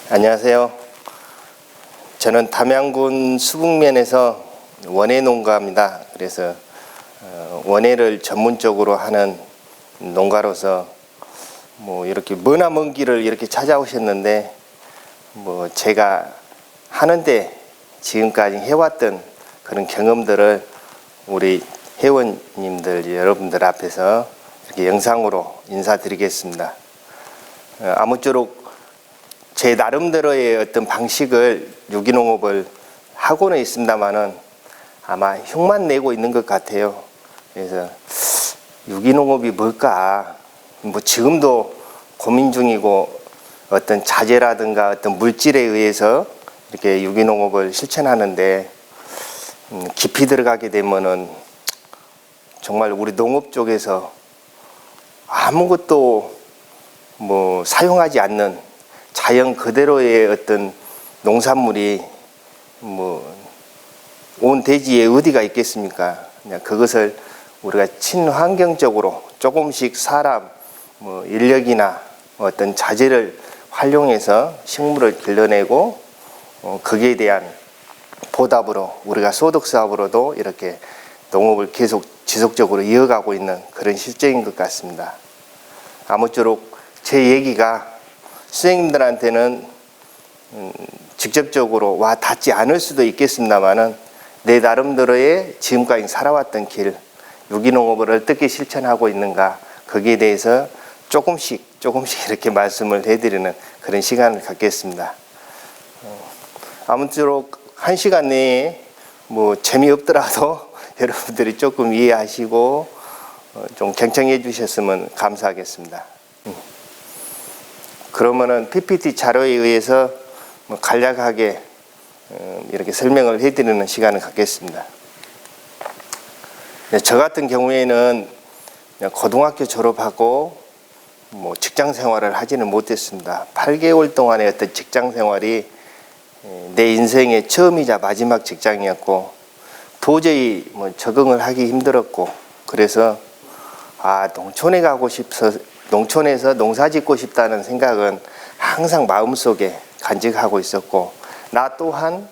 안녕하세요. 저는 담양군 수북면에서 원예 농가입니다. 그래서 원예를 전문적으로 하는 농가로서 이렇게 머나먼 길을 이렇게 찾아오셨는데 제가 하는데 지금까지 해왔던 그런 경험들을 우리 회원님들 여러분들 앞에서 이렇게 영상으로 인사드리겠습니다. 아무쪼록 제 나름대로의 어떤 방식을 유기농업을 하고는 있습니다만은 아마 흉만 내고 있는 것 같아요. 그래서 유기농업이 뭘까? 지금도 고민 중이고 어떤 자재라든가 어떤 물질에 의해서 이렇게 유기농업을 실천하는데 깊이 들어가게 되면은 정말 우리 농업 쪽에서 아무것도 사용하지 않는 자연 그대로의 어떤 농산물이 온 대지에 어디가 있겠습니까? 그것을 우리가 친환경적으로 조금씩 사람, 인력이나 어떤 자재를 활용해서 식물을 길러내고 거기에 대한 보답으로 우리가 소득 사업으로도 이렇게 농업을 계속 지속적으로 이어가고 있는 그런 실정인 것 같습니다. 아무쪼록 제 얘기가 선생님들한테는 직접적으로 와 닿지 않을 수도 있겠습니다만은 내 나름대로의 지금까지 살아왔던 길, 유기농업을 어떻게 실천하고 있는가 거기에 대해서 조금씩 이렇게 말씀을 해드리는 그런 시간을 갖겠습니다. 아무쪼록 1시간 내에 재미없더라도 여러분들이 조금 이해하시고 좀 경청해 주셨으면 감사하겠습니다. 그러면은 PPT 자료에 의해서 간략하게 이렇게 설명을 해드리는 시간을 갖겠습니다. 저 같은 경우에는 고등학교 졸업하고 직장 생활을 하지는 못했습니다. 8개월 동안의 어떤 직장 생활이 내 인생의 처음이자 마지막 직장이었고 도저히 적응을 하기 힘들었고 그래서 농촌에 가고 싶어서 농촌에서 농사 짓고 싶다는 생각은 항상 마음속에 간직하고 있었고 나 또한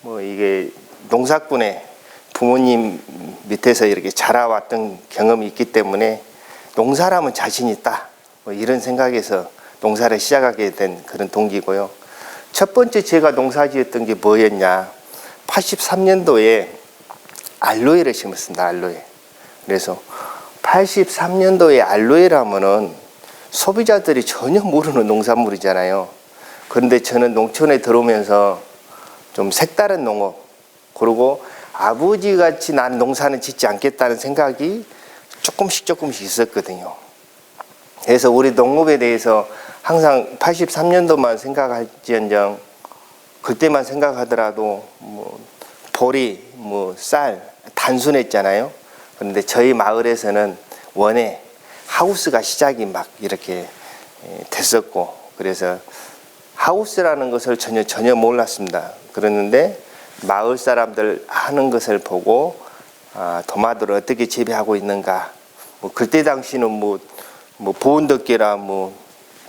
이게 농사꾼의 부모님 밑에서 이렇게 자라왔던 경험이 있기 때문에 농사라면 자신 있다 이런 생각에서 농사를 시작하게 된 그런 동기고요. 첫 번째 제가 농사 지었던 게 뭐였냐, 83년도에 알로에를 심었습니다. 알로에. 그래서 83년도에 알로에라면은 소비자들이 전혀 모르는 농산물이잖아요. 그런데 저는 농촌에 들어오면서 좀 색다른 농업, 그리고 아버지같이 난 농사는 짓지 않겠다는 생각이 조금씩 있었거든요. 그래서 우리 농업에 대해서 항상 83년도만 생각할지언정 그때만 생각하더라도 보리, 쌀 단순했잖아요. 그런데 저희 마을에서는 원예 하우스가 시작이 막 이렇게 됐었고 그래서 하우스라는 것을 전혀 몰랐습니다. 그랬는데 마을 사람들 하는 것을 보고 도마도를 어떻게 재배하고 있는가, 그때 당시는 보온덮개라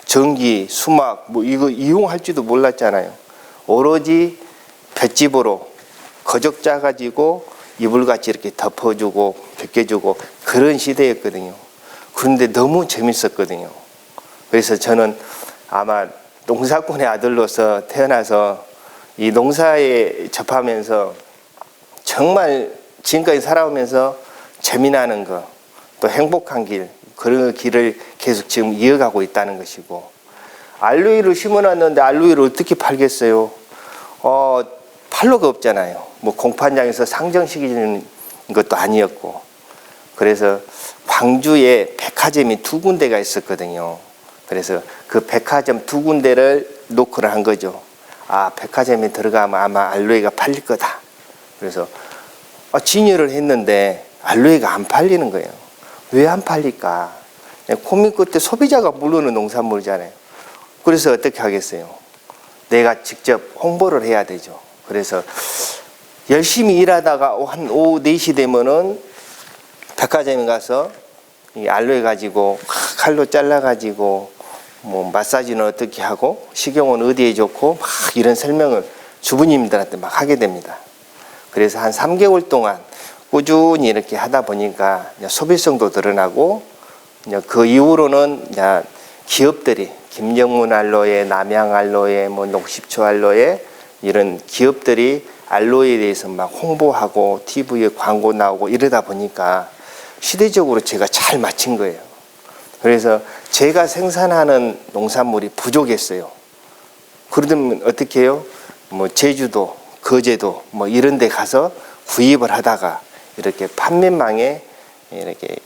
전기, 수막 이거 이용할지도 몰랐잖아요. 오로지 볏짚으로 거적 짜가지고 이불같이 이렇게 덮어주고 벗겨주고 그런 시대였거든요. 그런데 너무 재밌었거든요. 그래서 저는 아마 농사꾼의 아들로서 태어나서 이 농사에 접하면서 정말 지금까지 살아오면서 재미나는 거, 또 행복한 길, 그런 길을 계속 지금 이어가고 있다는 것이고, 알로에를 심어놨는데 알로에를 어떻게 팔겠어요? 팔로가 없잖아요. 공판장에서 상정시키는 것도 아니었고, 그래서 광주에 백화점이 2군데가 있었거든요. 그래서 그 백화점 2군데를 노크를 한 거죠. 백화점에 들어가면 아마 알로에가 팔릴 거다. 그래서 진열을 했는데 알로에가 안 팔리는 거예요. 왜 안 팔릴까? 고민 끝에 소비자가 모르는 농산물이잖아요. 그래서 어떻게 하겠어요? 내가 직접 홍보를 해야 되죠. 그래서 열심히 일하다가 한 오후 4시 되면은 백화점에 가서 이 알로에 가지고 칼로 잘라가지고 뭐 마사지는 어떻게 하고 식용은 어디에 좋고 막 이런 설명을 주부님들한테 막 하게 됩니다. 그래서 한 3개월 동안 꾸준히 이렇게 하다 보니까 소비성도 드러나고 그 이후로는 기업들이 김정문 알로에, 남양 알로에, 뭐 녹십초 알로에 이런 기업들이 알로에에 대해서 막 홍보하고 TV에 광고 나오고 이러다 보니까 시대적으로 제가 잘 맞힌 거예요. 그래서 제가 생산하는 농산물이 부족했어요. 그러면 어떻게 해요? 뭐 제주도, 거제도 뭐 이런 데 가서 구입을 하다가 이렇게 판매망에 이렇게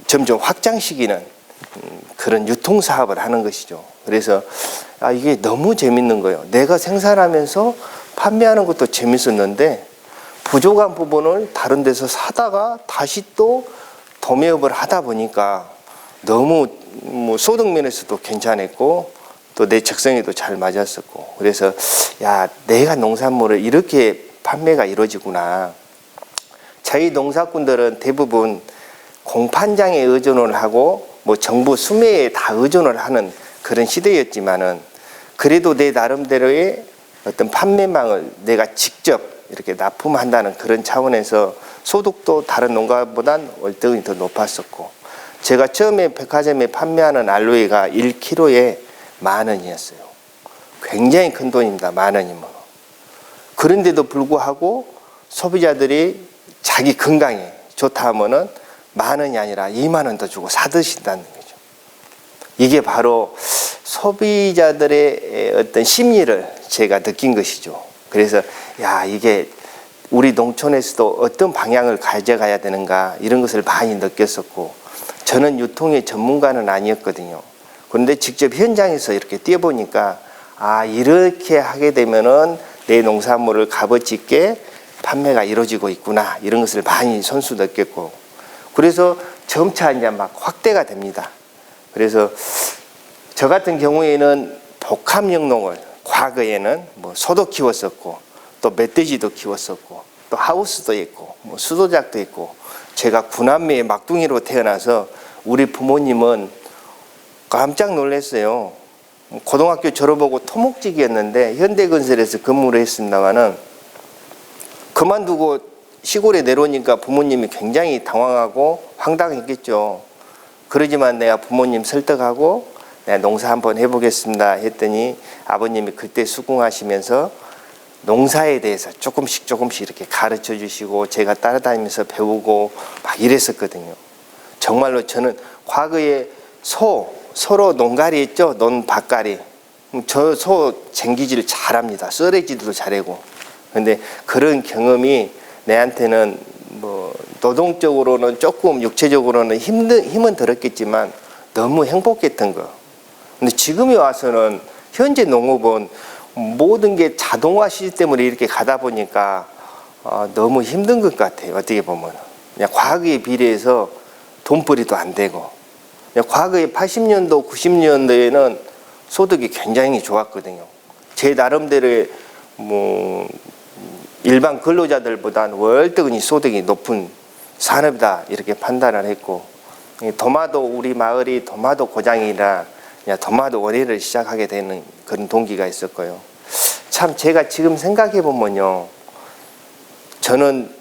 점점 확장시키는 그런 유통사업을 하는 것이죠. 그래서 이게 너무 재밌는 거예요. 내가 생산하면서 판매하는 것도 재밌었는데 부족한 부분을 다른 데서 사다가 다시 또 도매업을 하다 보니까 너무 뭐 소득면에서도 괜찮았고 또 내 적성에도 잘 맞았었고 그래서 내가 농산물을 이렇게 판매가 이루어지구나. 저희 농사꾼들은 대부분 공판장에 의존을 하고 뭐 정부 수매에 다 의존을 하는 그런 시대였지만은 그래도 내 나름대로의 어떤 판매망을 내가 직접 이렇게 납품한다는 그런 차원에서 소득도 다른 농가보단 월등히 더 높았었고 제가 처음에 백화점에 판매하는 알로에가 1kg에 10,000원이었어요. 굉장히 큰 돈입니다. 10,000원이면. 그런데도 불구하고 소비자들이 자기 건강에 좋다 하면은 10,000원이 아니라 20,000원 더 주고 사드신다는 거죠. 이게 바로 소비자들의 어떤 심리를 제가 느낀 것이죠. 그래서 이게 우리 농촌에서도 어떤 방향을 가져가야 되는가 이런 것을 많이 느꼈었고 저는 유통의 전문가는 아니었거든요. 그런데 직접 현장에서 이렇게 뛰어보니까 이렇게 하게 되면은 내 농산물을 값어치 있게 판매가 이루어지고 있구나 이런 것을 많이 손수 느꼈고 그래서 점차 이제 막 확대가 됩니다. 그래서 저 같은 경우에는 복합영농을 과거에는 뭐 소도 키웠었고 또 멧돼지도 키웠었고 또 하우스도 있고 뭐 수도작도 있고 제가 구남매의 막둥이로 태어나서 우리 부모님은 깜짝 놀랐어요. 고등학교 졸업하고 토목직이었는데 현대건설에서 근무를 했습니다마는 그만두고 시골에 내려오니까 부모님이 굉장히 당황하고 황당했겠죠. 그러지만 내가 부모님 설득하고 내가 농사 한번 해보겠습니다 했더니 아버님이 그때 수긍하시면서 농사에 대해서 조금씩 이렇게 가르쳐 주시고 제가 따라다니면서 배우고 막 이랬었거든요. 정말로 저는 과거에 소로 농가리 있죠? 논밭가리. 저 소 쟁기질 잘합니다. 썰어지도 잘하고. 근데 그런 경험이 내한테는 뭐 노동적으로는 조금 육체적으로는 힘은 들었겠지만 너무 행복했던 거. 근데 지금에 와서는 현재 농업은 모든 게 자동화 시스템으로 이렇게 가다 보니까 너무 힘든 것 같아요. 어떻게 보면 그냥 과거에 비례해서 돈벌이도 안 되고 그냥 과거에 80년도 90년도에는 소득이 굉장히 좋았거든요. 제 나름대로의 뭐 일반 근로자들보다는 월등히 소득이 높은 산업이다 이렇게 판단을 했고 도마도 우리 마을이 도마도 고장이라 도마도 원예를 시작하게 되는 그런 동기가 있었고요. 참 제가 지금 생각해 보면요, 저는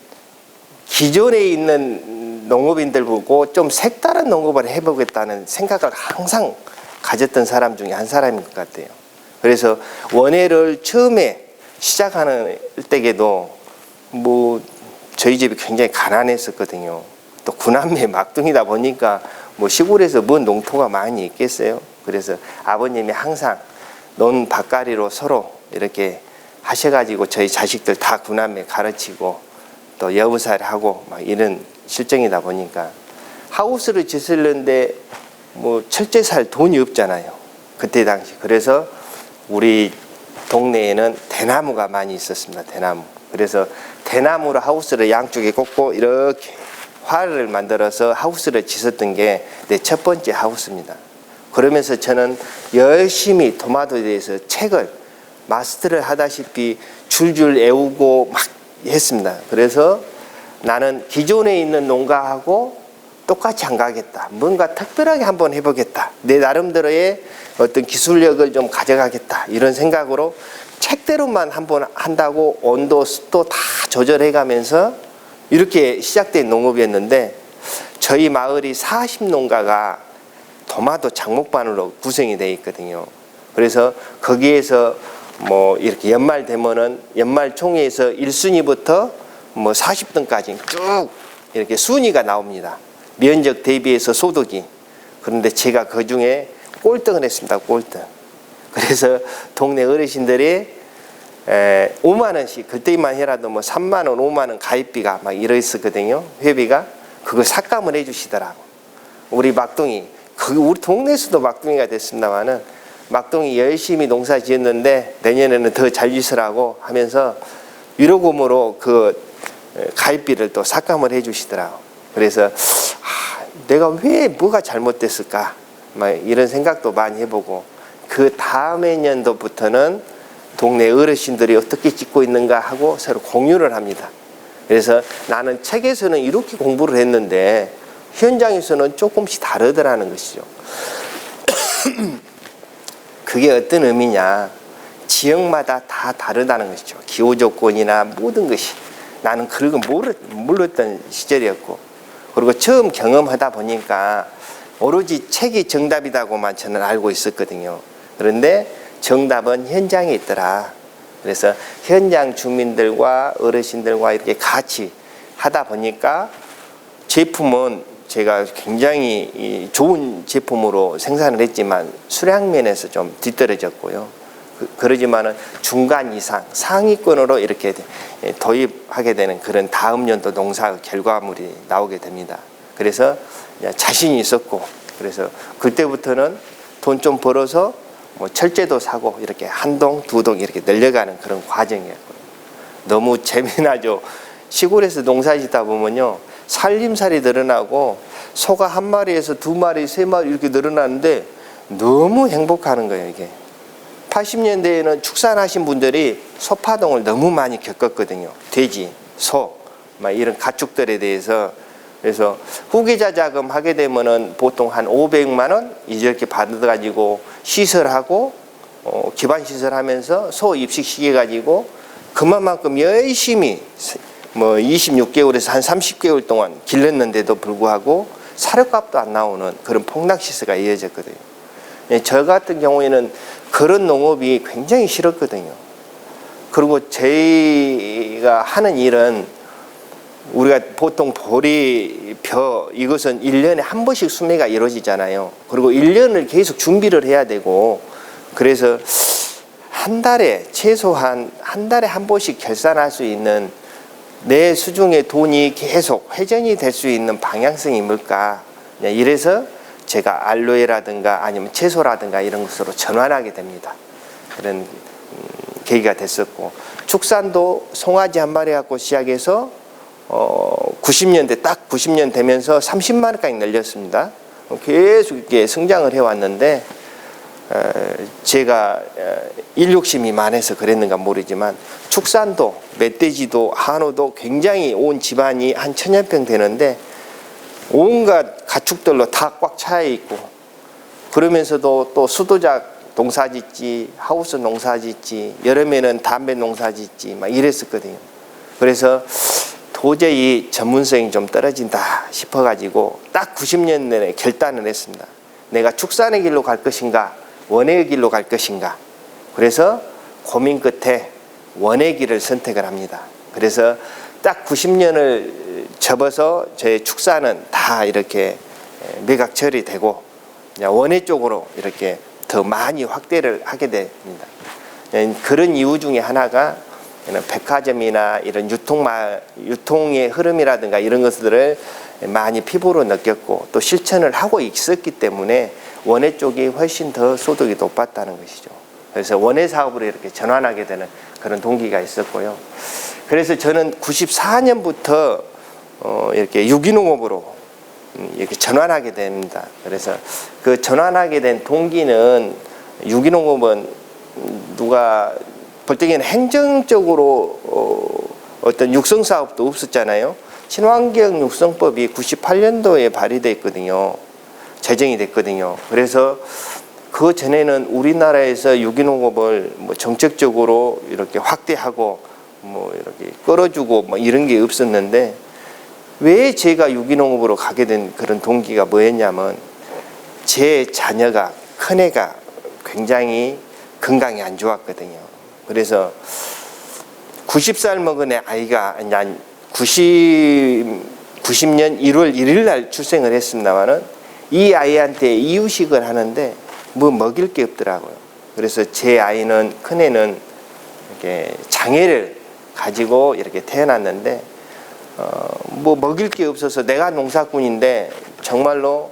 기존에 있는 농업인들 보고 좀 색다른 농업을 해보겠다는 생각을 항상 가졌던 사람 중에 한 사람인 것 같아요. 그래서 원예를 처음에 시작하는 때에도 뭐 저희 집이 굉장히 가난했었거든요. 또 구남매 막둥이다 보니까 뭐 시골에서 뭔 농토가 많이 있겠어요. 그래서 아버님이 항상 논 밭가리로 서로 이렇게 하셔가지고 저희 자식들 다 구남매 가르치고 또 여부살 하고 막 이런 실정이다 보니까 하우스를 짓으려는데 뭐 철제 살 돈이 없잖아요. 그때 당시. 그래서 우리 동네에는 대나무가 많이 있었습니다. 대나무. 그래서 대나무로 하우스를 양쪽에 꽂고 이렇게 활을 만들어서 하우스를 짓었던 게 내 첫 번째 하우스입니다. 그러면서 저는 열심히 토마토에 대해서 책을 마스터를 하다시피 줄줄 외우고 막 했습니다. 그래서 나는 기존에 있는 농가하고 똑같이 안 가겠다. 뭔가 특별하게 한번 해보겠다. 내 나름대로의 어떤 기술력을 좀 가져가겠다. 이런 생각으로 책대로만 한번 한다고 온도, 습도 다 조절해 가면서 이렇게 시작된 농업이었는데, 저희 마을이 40농가가 도마도 장목반으로 구성이 되어 있거든요. 그래서 거기에서 뭐 이렇게 연말 되면은 연말 총회에서 1순위부터 뭐 40등까지 쭉 이렇게 순위가 나옵니다. 면적 대비해서 소득이. 그런데 제가 그 중에 꼴등을 했습니다. 꼴등. 그래서 동네 어르신들이 5만 원씩, 그때만 해라도 뭐 3만 원, 5만 원 가입비가 막 이랬었거든요. 회비가. 그걸 삭감을 해 주시더라고. 우리 막둥이, 우리 동네에서도 막둥이가 됐습니다만은, 막둥이 열심히 농사 지었는데 내년에는 더 잘 짓으라고 하면서 위로금으로 그 가입비를 또 삭감을 해 주시더라고. 그래서 내가 왜 뭐가 잘못됐을까 막 이런 생각도 많이 해보고, 그 다음해 년도부터는 동네 어르신들이 어떻게 짓고 있는가 하고 서로 공유를 합니다. 그래서 나는 책에서는 이렇게 공부를 했는데 현장에서는 조금씩 다르더라는 것이죠. 그게 어떤 의미냐, 지역마다 다 다르다는 것이죠. 기후 조건이나 모든 것이. 나는 그런 거 몰랐던 시절이었고, 그리고 처음 경험하다 보니까 오로지 책이 정답이라고만 저는 알고 있었거든요. 그런데 정답은 현장에 있더라. 그래서 현장 주민들과 어르신들과 이렇게 같이 하다 보니까 제품은 제가 굉장히 좋은 제품으로 생산을 했지만 수량면에서 좀 뒤떨어졌고요. 그러지만은 중간 이상, 상위권으로 이렇게 도입하게 되는 그런 다음 연도 농사 결과물이 나오게 됩니다. 그래서 자신이 있었고, 그래서 그때부터는 돈 좀 벌어서 뭐 철제도 사고 이렇게 한 동, 두 동 이렇게 늘려가는 그런 과정이었고요. 너무 재미나죠. 시골에서 농사 짓다 보면요, 살림살이 늘어나고 소가 한 마리에서 두 마리, 세 마리 이렇게 늘어나는데 너무 행복하는 거예요, 이게. 80년대에는 축산하신 분들이 소파동을 너무 많이 겪었거든요. 돼지, 소, 막 이런 가축들에 대해서. 그래서 후계자 자금 하게 되면은 보통 한 500만 원 이렇게 받아가지고 시설하고 기반 시설하면서 소 입식시켜 가지고 그만큼 열심히 뭐 26개월에서 한 30개월 동안 길렀는데도 불구하고 사료값도 안 나오는 그런 폭락 시세가 이어졌거든요. 저 같은 경우에는 그런 농업이 굉장히 싫었거든요. 그리고 저희가 하는 일은 우리가 보통 보리, 벼 이것은 1년에 한 번씩 수매가 이루어지잖아요. 그리고 1년을 계속 준비를 해야 되고, 그래서 한 달에 최소한 한 달에 한 번씩 결산할 수 있는 내 수중에 돈이 계속 회전이 될 수 있는 방향성이 뭘까? 이래서 제가 알로에라든가 아니면 채소라든가 이런 것으로 전환하게 됩니다. 그런 계기가 됐었고, 축산도 송아지 한 마리 갖고 시작해서 90년대 딱 90년 되면서 30만 원까지 늘렸습니다. 계속 이렇게 성장을 해왔는데 제가 일욕심이 많아서 그랬는가 모르지만 축산도, 멧돼지도, 한우도 굉장히 온 집안이 한 1000여 평 되는데 온갖 가축들로 다 꽉 차 있고, 그러면서도 또 수도작 농사 짓지, 하우스 농사 짓지, 여름에는 담배 농사 짓지 막 이랬었거든요. 그래서 도저히 전문성이 좀 떨어진다 싶어가지고 딱 90년 내에 결단을 했습니다. 내가 축산의 길로 갈 것인가, 원의 길로 갈 것인가. 그래서 고민 끝에 원의 길을 선택을 합니다. 그래서 딱 90년을 접어서 제 축사는 다 이렇게 매각 처리되고 원예 쪽으로 이렇게 더 많이 확대를 하게 됩니다. 그런 이유 중에 하나가 백화점이나 이런 유통의 흐름이라든가 이런 것들을 많이 피부로 느꼈고 또 실천을 하고 있었기 때문에 원예 쪽이 훨씬 더 소득이 높았다는 것이죠. 그래서 원예 사업으로 이렇게 전환하게 되는 그런 동기가 있었고요. 그래서 저는 94년부터 이렇게 유기농업으로 이렇게 전환하게 됩니다. 그래서 그 전환하게 된 동기는, 유기농업은 누가 볼 때에는 행정적으로 어떤 육성 사업도 없었잖아요. 친환경 육성법이 98년도에 발의됐거든요. 제정이 됐거든요. 그래서 그 전에는 우리나라에서 유기농업을 뭐 정책적으로 이렇게 확대하고 뭐 이렇게 끌어주고 뭐 이런 게 없었는데, 왜 제가 유기농업으로 가게 된 그런 동기가 뭐였냐면, 제 자녀가, 큰애가 굉장히 건강이 안 좋았거든요. 그래서 90살 먹은 애 아이가 90년 1월 1일 날 출생을 했습니다만은, 이 아이한테 이유식을 하는데 뭐 먹일 게 없더라고요. 그래서 제 아이는, 큰애는 이렇게 장애를 가지고 이렇게 태어났는데, 뭐 먹일 게 없어서, 내가 농사꾼인데 정말로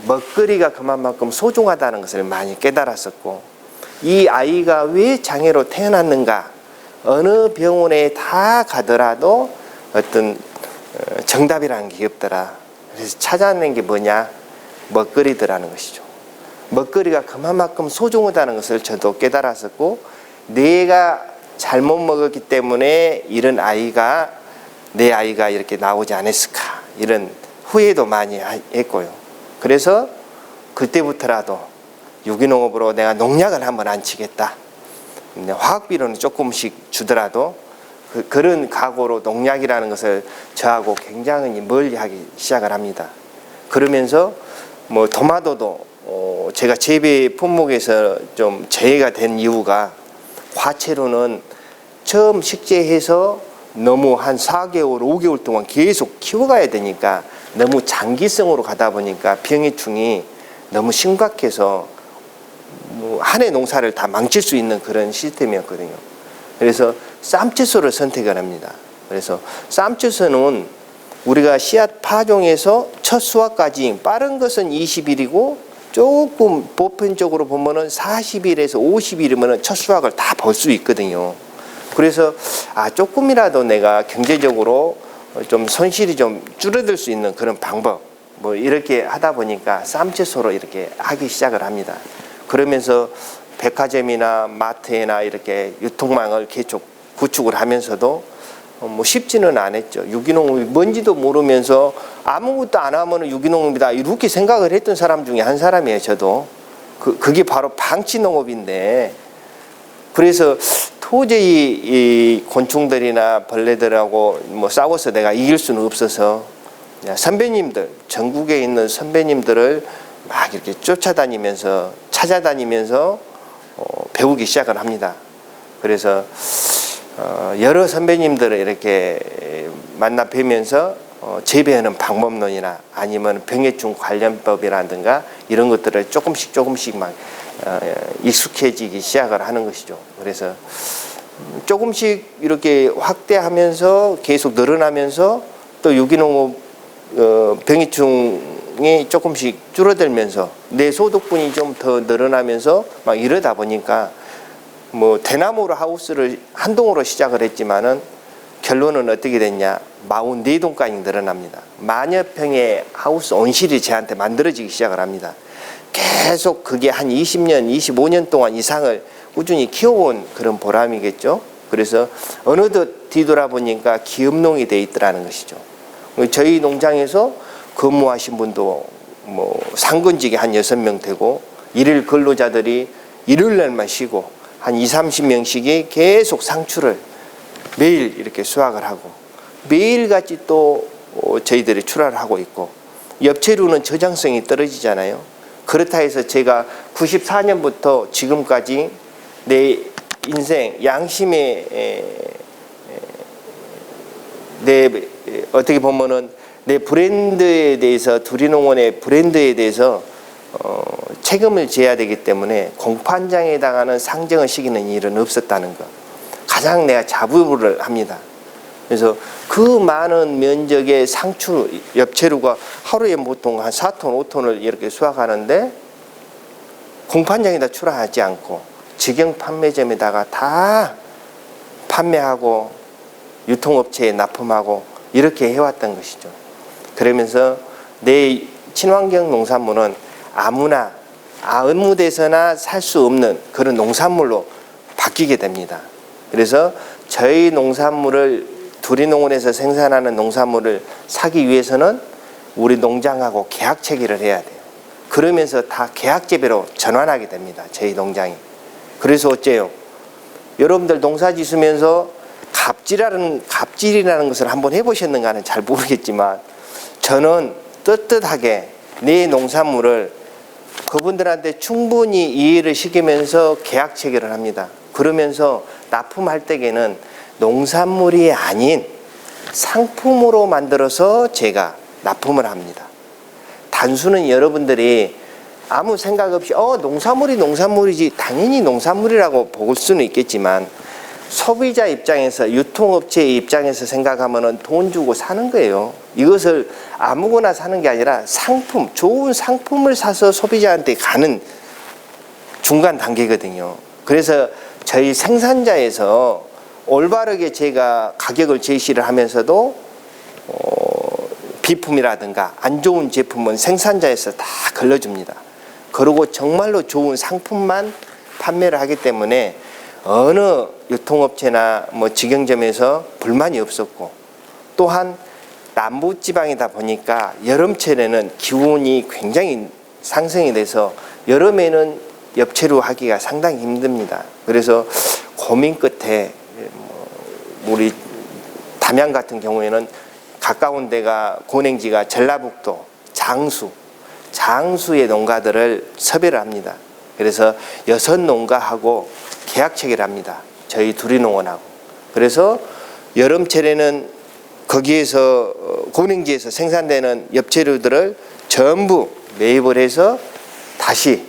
먹거리가 그만큼 소중하다는 것을 많이 깨달았었고, 이 아이가 왜 장애로 태어났는가, 어느 병원에 다 가더라도 어떤 정답이라는 게 없더라. 그래서 찾아낸 게 뭐냐, 먹거리더라는 것이죠. 먹거리가 그만큼 소중하다는 것을 저도 깨달았었고, 내가 잘못 먹었기 때문에 이런 아이가, 내 아이가 이렇게 나오지 않았을까, 이런 후회도 많이 했고요. 그래서 그때부터라도 유기농업으로 내가 농약을 한번 안 치겠다, 화학비료는 조금씩 주더라도 그런 각오로 농약이라는 것을 저하고 굉장히 멀리하기 시작을 합니다. 그러면서 뭐 토마토도 제가 재배 품목에서 좀 제외가 된 이유가, 화채로는 처음 식재해서 너무 한 4개월, 5개월 동안 계속 키워가야 되니까, 너무 장기성으로 가다 보니까 병해충이 너무 심각해서 뭐 한 해 농사를 다 망칠 수 있는 그런 시스템이었거든요. 그래서 쌈채소를 선택을 합니다. 그래서 쌈채소는 우리가 씨앗 파종에서 첫 수확까지 빠른 것은 20일이고 조금 보편적으로 보면은 40일에서 50일이면은 첫 수확을 다 볼 수 있거든요. 그래서 조금이라도 내가 경제적으로 좀 손실이 좀 줄어들 수 있는 그런 방법, 뭐 이렇게 하다 보니까 쌈채소로 이렇게 하기 시작을 합니다. 그러면서 백화점이나 마트에나 이렇게 유통망을 계속 구축을 하면서도 뭐 쉽지는 않았죠. 유기농업이 뭔지도 모르면서 아무것도 안 하면 유기농업이다, 이렇게 생각을 했던 사람 중에 한 사람이에요, 저도. 그게 바로 방치농업인데, 그래서 도저히 이 곤충들이나 벌레들하고 뭐 싸워서 내가 이길 수는 없어서, 선배님들, 전국에 있는 선배님들을 막 이렇게 쫓아다니면서, 찾아다니면서 배우기 시작을 합니다. 그래서 여러 선배님들을 이렇게 만나 뵈면서 재배하는 방법론이나 아니면 병해충 관련법이라든가 이런 것들을 조금씩 막 익숙해지기 시작을 하는 것이죠. 그래서 조금씩 이렇게 확대하면서 계속 늘어나면서, 또 유기농업 병해충이 조금씩 줄어들면서 내 소득분이 좀 더 늘어나면서 막 이러다 보니까, 뭐 대나무로 하우스를 한 동으로 시작을 했지만은 결론은 어떻게 됐냐, 44동까지 늘어납니다. 만여 평의 하우스 온실이 저한테 만들어지기 시작을 합니다. 계속 그게 한 20년, 25년 동안 이상을 꾸준히 키워온 그런 보람이겠죠. 그래서 어느덧 뒤돌아보니까 기업농이 돼 있더라는 것이죠. 저희 농장에서 근무하신 분도 뭐 상근직이 한 6명 되고, 일일 근로자들이 일요일 날만 쉬고 한 20-30명씩이 계속 상추를 매일 이렇게 수확을 하고, 매일같이 또 저희들이 출하를 하고 있고, 엽채류는 저장성이 떨어지잖아요. 그렇다 해서 제가 94년부터 지금까지 내 인생 양심에 내 어떻게 보면은 내 브랜드에 대해서, 두리농원의 브랜드에 대해서 책임을 져야 되기 때문에 공판장에 해당하는 상정을 시키는 일은 없었다는 것, 가장 내가 자부를 합니다. 그래서 그 많은 면적의 상추, 엽채류가 하루에 보통 한 4톤, 5톤을 이렇게 수확하는데 공판장에다 출하하지 않고 직영 판매점에다가 다 판매하고 유통업체에 납품하고 이렇게 해왔던 것이죠. 그러면서 내 친환경 농산물은 아무나 아무 데서나 살 수 없는 그런 농산물로 바뀌게 됩니다. 그래서 저희 농산물을 두리농원에서 생산하는 농산물을 사기 위해서는 우리 농장하고 계약 체결을 해야 돼요. 그러면서 다 계약 재배로 전환하게 됩니다. 저희 농장이. 그래서 어째요? 여러분들 농사 지으면서 갑질이라는 것을 한번 해보셨는가는 잘 모르겠지만 저는 떳떳하게 내 농산물을 그분들한테 충분히 이해를 시키면서 계약 체결을 합니다. 그러면서 납품할 때에는 농산물이 아닌 상품으로 만들어서 제가 납품을 합니다. 단순은 여러분들이 아무 생각 없이 농산물이 농산물이지 당연히 농산물이라고 볼 수는 있겠지만 소비자 입장에서 유통업체의 입장에서 생각하면 돈 주고 사는 거예요. 이것을 아무거나 사는 게 아니라 상품, 좋은 상품을 사서 소비자한테 가는 중간 단계거든요. 그래서 저희 생산자에서 올바르게 제가 가격을 제시를 하면서도 비품이라든가 안 좋은 제품은 생산자에서 다 걸러줍니다. 그리고 정말로 좋은 상품만 판매를 하기 때문에 어느 유통업체나 직영점에서 불만이 없었고, 또한 남부지방이다 보니까 여름철에는 기온이 굉장히 상승이 돼서 여름에는 엽채로 하기가 상당히 힘듭니다. 그래서 고민 끝에 우리 담양 같은 경우에는 가까운 데가 고냉지가 전라북도 장수의 농가들을 섭외를 합니다. 그래서 6 농가하고 계약 체결을 합니다. 저희 두리농원하고. 그래서 여름철에는 거기에서 고냉지에서 생산되는 엽채류들을 전부 매입을 해서 다시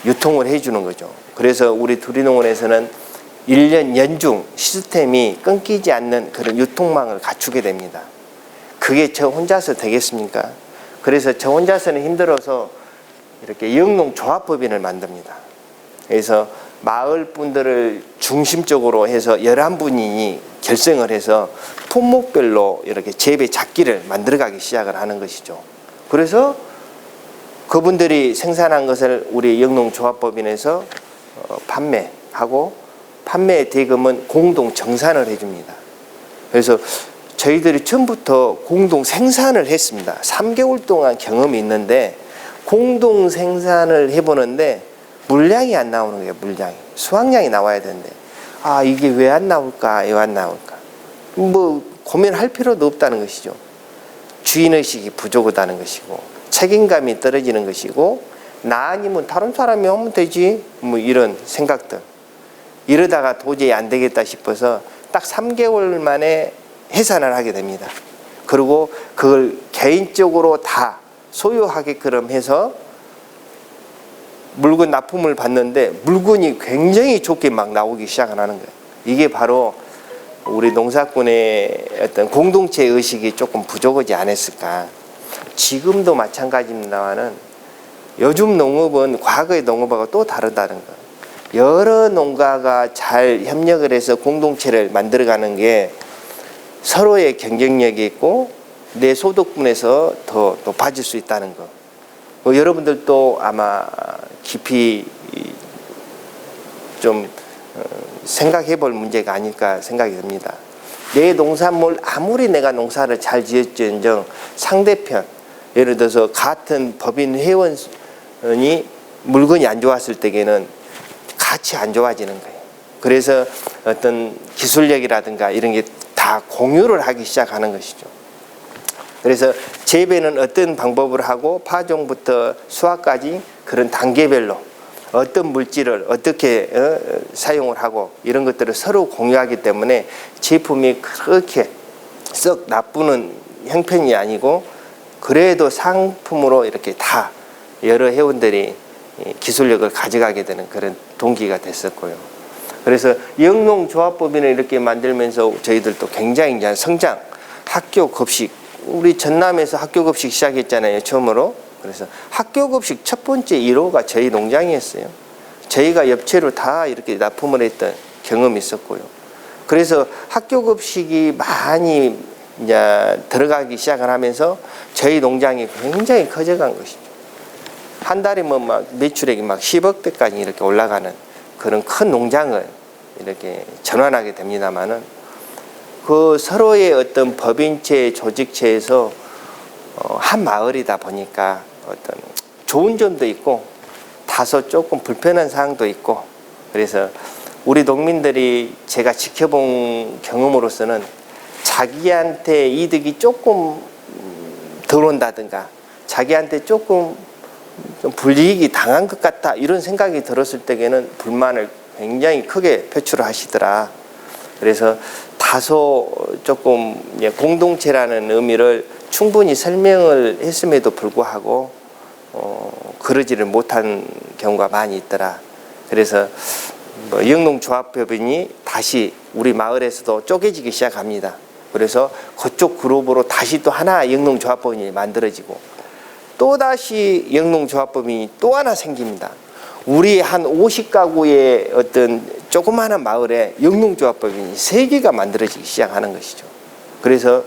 유통을 해주는 거죠. 그래서 우리 두리농원에서는 1년 연중 시스템이 끊기지 않는 그런 유통망을 갖추게 됩니다. 그게 저 혼자서 되겠습니까? 그래서 저 혼자서는 힘들어서 이렇게 영농조합법인을 만듭니다. 그래서 마을 분들을 중심적으로 해서 11분이 결성을 해서 품목별로 이렇게 재배 작기를 만들어가기 시작을 하는 것이죠. 그래서 그분들이 생산한 것을 우리 영농조합법인에서 판매하고 판매 대금은 공동 정산을 해줍니다. 그래서 저희들이 처음부터 공동 생산을 했습니다. 3개월 동안 경험이 있는데 공동 생산을 해보는데 물량이 안 나오는 거예요. 물량이. 수확량이 나와야 되는데 이게 왜 안 나올까? 왜 안 나올까? 고민할 필요도 없다는 것이죠. 주인의식이 부족하다는 것이고 책임감이 떨어지는 것이고 나 아니면 다른 사람이 하면 되지 이런 생각들. 이러다가 도저히 안 되겠다 싶어서 딱 3개월 만에 해산을 하게 됩니다. 그리고 그걸 개인적으로 다 소유하게끔 해서 물건 납품을 받는데 물건이 굉장히 좋게 막 나오기 시작하는 거예요. 이게 바로 우리 농사꾼의 어떤 공동체 의식이 조금 부족하지 않았을까. 지금도 마찬가지입니다만은 요즘 농업은 과거의 농업하고 또 다르다는 거. 여러 농가가 잘 협력을 해서 공동체를 만들어가는 게 서로의 경쟁력이 있고 내 소득분에서 더 높아질 수 있다는 거. 여러분들도 아마 깊이 좀 생각해 볼 문제가 아닐까 생각이 듭니다. 내 농산물 아무리 내가 농사를 잘 지었지언정 상대편, 예를 들어서 같은 법인 회원이 물건이 안 좋았을 때에는 같이 안 좋아지는 거예요. 그래서 어떤 기술력이라든가 이런 게 다 공유를 하기 시작하는 것이죠. 그래서 재배는 어떤 방법을 하고 파종부터 수확까지 그런 단계별로 어떤 물질을 어떻게 사용을 하고 이런 것들을 서로 공유하기 때문에 제품이 그렇게 썩 나쁘는 형편이 아니고 그래도 상품으로 이렇게 다 여러 회원들이 기술력을 가져가게 되는 그런 동기가 됐었고요. 그래서 영농조합법인을 이렇게 만들면서 저희들도 굉장히 이제 성장, 학교 급식, 우리 전남에서 학교 급식 시작했잖아요, 처음으로. 그래서 학교 급식 첫 번째 1호가 저희 농장이었어요. 저희가 엽채로 다 이렇게 납품을 했던 경험이 있었고요. 그래서 학교 급식이 많이 이제 들어가기 시작을 하면서 저희 농장이 굉장히 커져간 것이죠. 한 달에 막 매출액이 막 10억대까지 이렇게 올라가는 그런 큰 농장을 이렇게 전환하게 됩니다만은 그 서로의 어떤 법인체, 조직체에서 한 마을이다 보니까 어떤 좋은 점도 있고 다소 조금 불편한 사항도 있고, 그래서 우리 농민들이 제가 지켜본 경험으로서는 자기한테 이득이 조금 덜 온다든가 자기한테 조금 좀 불이익이 당한 것 같다 이런 생각이 들었을 때에는 불만을 굉장히 크게 표출하시더라. 그래서 다소 조금 공동체라는 의미를 충분히 설명을 했음에도 불구하고 그러지를 못한 경우가 많이 있더라. 그래서 영농조합법인이 다시 우리 마을에서도 쪼개지기 시작합니다. 그래서 그쪽 그룹으로 다시 또 하나 영농조합법인이 만들어지고 또다시 영농조합법인이 또 하나 생깁니다. 우리 한 50가구의 어떤 조그마한 마을에 영농조합법인이 3개가 만들어지기 시작하는 것이죠. 그래서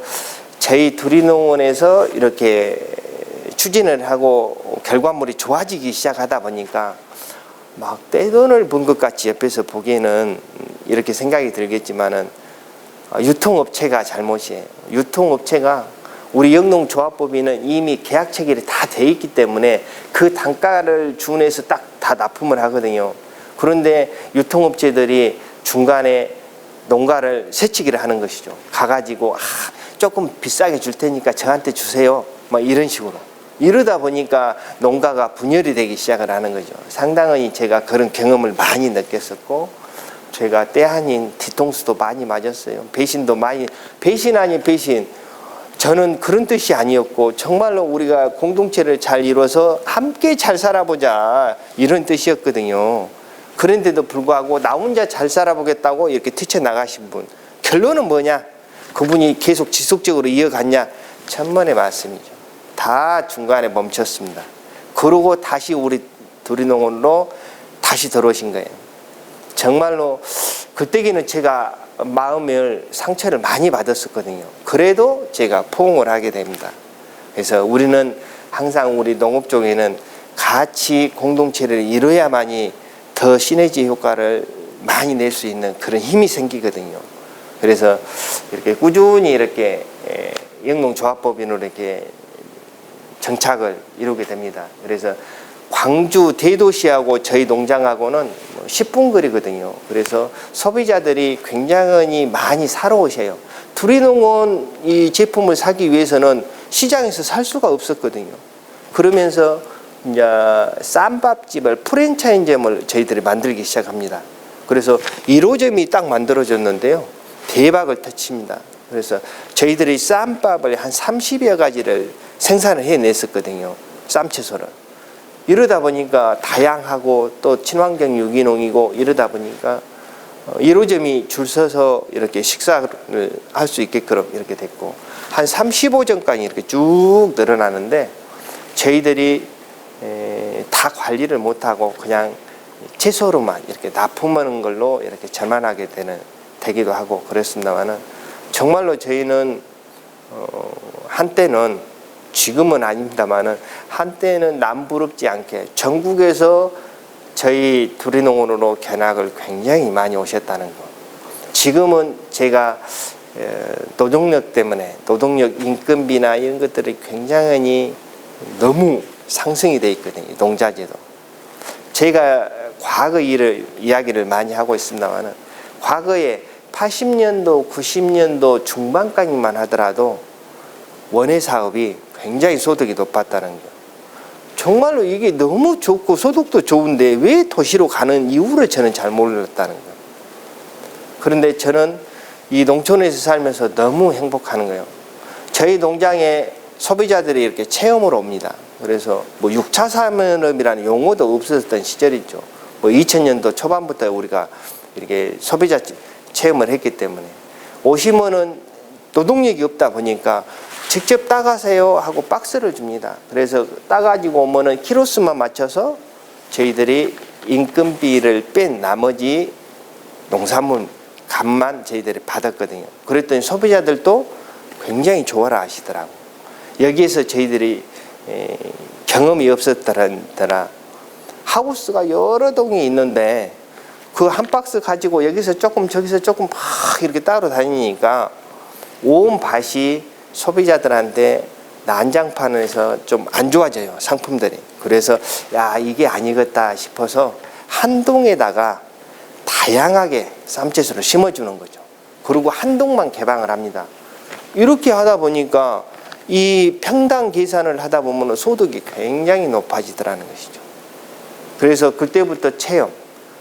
저희 두리농원에서 이렇게 추진을 하고 결과물이 좋아지기 시작하다 보니까 막 떼돈을 번 것 같이 옆에서 보기에는 이렇게 생각이 들겠지만은 유통업체가 잘못이에요. 유통업체가 우리 영농조합법인은 이미 계약 체결이 다 돼 있기 때문에 그 단가를 준해서 딱 다 납품을 하거든요. 그런데 유통업체들이 중간에 농가를 새치기를 하는 것이죠. 가가지고 조금 비싸게 줄 테니까 저한테 주세요. 막 이런 식으로. 이러다 보니까 농가가 분열이 되기 시작을 하는 거죠. 상당히 제가 그런 경험을 많이 느꼈었고, 제가 때 아닌 뒤통수도 많이 맞았어요. 배신도 많이, 배신 아닌 배신. 저는 그런 뜻이 아니었고 정말로 우리가 공동체를 잘 이뤄서 함께 잘 살아보자 이런 뜻이었거든요. 그런데도 불구하고 나 혼자 잘 살아보겠다고 이렇게 뛰쳐나가신 분, 결론은 뭐냐? 그분이 계속 지속적으로 이어갔냐? 천만의 말씀이죠. 다 중간에 멈췄습니다. 그러고 다시 우리 두리농원으로 다시 들어오신 거예요. 정말로 그때기는 제가 마음을 상처를 많이 받았었거든요. 그래도 제가 포옹을 하게 됩니다. 그래서 우리는 항상 우리 농업 쪽에는 같이 공동체를 이뤄야만이 더 시너지 효과를 많이 낼 수 있는 그런 힘이 생기거든요. 그래서 이렇게 꾸준히 이렇게 영농조합법인으로 이렇게 정착을 이루게 됩니다. 그래서 광주 대도시하고 저희 농장하고는 10분 거리거든요. 그래서 소비자들이 굉장히 많이 사러 오셔요. 두리농원 이 제품을 사기 위해서는 시장에서 살 수가 없었거든요. 그러면서 이제 쌈밥집을 프랜차이즈점을 저희들이 만들기 시작합니다. 그래서 1호점이 딱 만들어졌는데요. 대박을 터칩니다. 그래서 저희들이 쌈밥을 한 30여 가지를 생산을 해냈었거든요. 쌈채소를. 이러다 보니까 다양하고 또 친환경 유기농이고 이러다 보니까 1호점이 줄 서서 이렇게 식사를 할 수 있게끔 이렇게 됐고 한 35점까지 이렇게 쭉 늘어나는데 저희들이 다 관리를 못하고 그냥 채소로만 이렇게 납품하는 걸로 이렇게 전환하게 되기도 하고 그랬습니다만은 정말로 저희는 한때는 지금은 아닙니다만은 한때는 남부럽지 않게 전국에서 저희 두리농원으로 견학을 굉장히 많이 오셨다는 거. 지금은 제가 노동력 때문에 노동력 인건비나 이런 것들이 굉장히 너무 상승이 돼 있거든요. 농자재도. 제가 과거 이야기를 많이 하고 있습니다만은 과거에 80년도, 90년도 중반까지만 하더라도 원예 사업이 굉장히 소득이 높았다는 거. 정말로 이게 너무 좋고 소득도 좋은데 왜 도시로 가는 이유를 저는 잘 몰랐다는 거. 그런데 저는 이 농촌에서 살면서 너무 행복한 거예요. 저희 농장에 소비자들이 이렇게 체험으로 옵니다. 그래서 뭐 6차 산업이라는 용어도 없었던 시절이죠. 뭐 2000년도 초반부터 우리가 이렇게 소비자 체험을 했기 때문에 오시면은 노동력이 없다 보니까 직접 따가세요 하고 박스를 줍니다. 그래서 따가지고 오면은 키로수만 맞춰서 저희들이 인건비를 뺀 나머지 농산물 값만 저희들이 받았거든요. 그랬더니 소비자들도 굉장히 좋아라 하시더라고. 여기에서 저희들이 경험이 없었더라. 하우스가 여러 동이 있는데 그 한 박스 가지고 여기서 조금 저기서 조금 막 이렇게 따로 다니니까 온 밭이 소비자들한테 난장판에서 좀 안 좋아져요, 상품들이. 그래서 야, 이게 아니겠다 싶어서 한 동에다가 다양하게 쌈채소를 심어주는 거죠. 그리고 한 동만 개방을 합니다. 이렇게 하다 보니까 이 평당 계산을 하다 보면 소득이 굉장히 높아지더라는 것이죠. 그래서 그때부터 체험.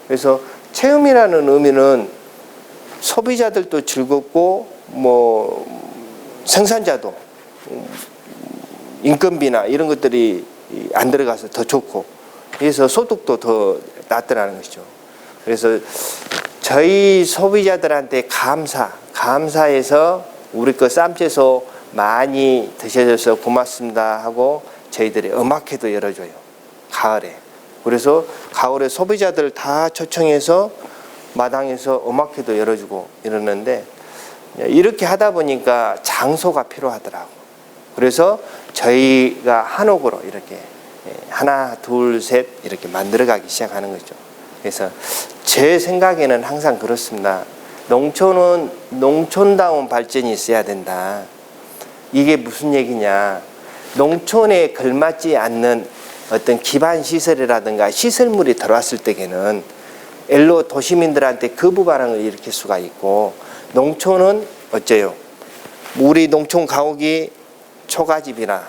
그래서 체험이라는 의미는 소비자들도 즐겁고 생산자도 인건비나 이런 것들이 안 들어가서 더 좋고, 그래서 소득도 더 낮더라는 것이죠. 그래서 저희 소비자들한테 감사해서 우리 거 쌈채소 많이 드셔줘서 고맙습니다 하고 저희들이 음악회도 열어줘요, 가을에. 그래서 가을에 소비자들 다 초청해서 마당에서 음악회도 열어주고 이러는데, 이렇게 하다 보니까 장소가 필요하더라고. 그래서 저희가 한옥으로 이렇게 하나 둘 셋 이렇게 만들어가기 시작하는 거죠. 그래서 제 생각에는 항상 그렇습니다. 농촌은 농촌다운 발전이 있어야 된다. 이게 무슨 얘기냐, 농촌에 걸맞지 않는 어떤 기반 시설이라든가 시설물이 들어왔을 때에는 일로 도시민들한테 거부 반응을 일으킬 수가 있고, 농촌은 어째요? 우리 농촌 가옥이 초가집이나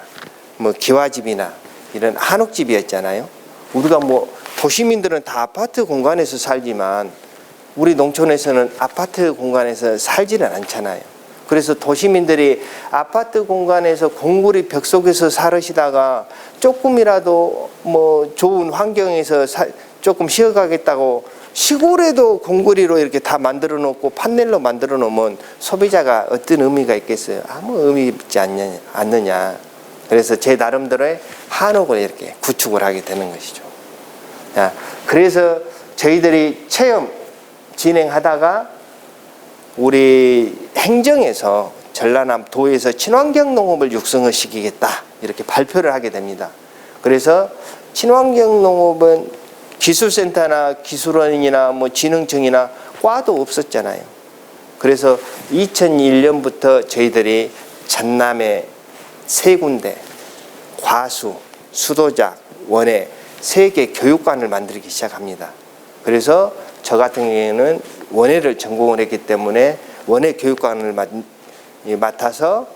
기와집이나 이런 한옥집이었잖아요. 우리가 도시민들은 다 아파트 공간에서 살지만 우리 농촌에서는 아파트 공간에서 살지는 않잖아요. 그래서 도시민들이 아파트 공간에서 공구리 벽 속에서 살으시다가 조금이라도 좋은 환경에서 조금 쉬어가겠다고 시골에도 공구리로 이렇게 다 만들어 놓고 판넬로 만들어 놓으면 소비자가 어떤 의미가 있겠어요? 아무 의미 있지 않느냐. 그래서 제 나름대로의 한옥을 이렇게 구축을 하게 되는 것이죠. 그래서 저희들이 체험 진행하다가 우리 행정에서 전라남 도에서 친환경 농업을 육성을 시키겠다 이렇게 발표를 하게 됩니다. 그래서 친환경 농업은 기술센터나 기술원이나 진흥청이나 과도 없었잖아요. 그래서 2001년부터 저희들이 전남에 3군데 과수, 수도작, 원예 3개 교육관을 만들기 시작합니다. 그래서 저 같은 경우에는 원예를 전공을 했기 때문에 원예 교육관을 맡아서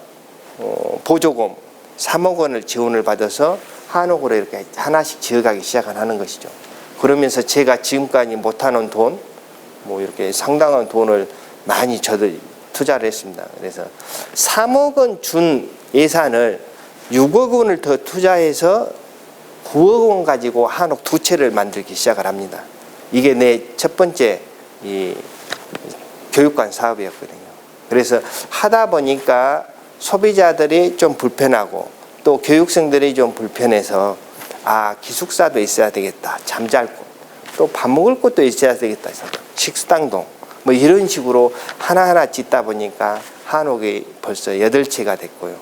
보조금 3억 원을 지원을 받아서 한옥으로 이렇게 하나씩 지어가기 시작하는 것이죠. 그러면서 제가 지금까지 못하는 돈, 이렇게 상당한 돈을 많이 저도 투자를 했습니다. 그래서 3억 원 준 예산을 6억 원을 더 투자해서 9억 원 가지고 한옥 2채를 만들기 시작을 합니다. 이게 내 첫 번째 이 교육관 사업이었거든요. 그래서 하다 보니까 소비자들이 좀 불편하고 또 교육생들이 좀 불편해서 기숙사도 있어야 되겠다. 잠잘 곳. 또 밥 먹을 곳도 있어야 되겠다. 식당동. 이런 식으로 하나하나 짓다 보니까 한옥이 벌써 8채가 됐고요.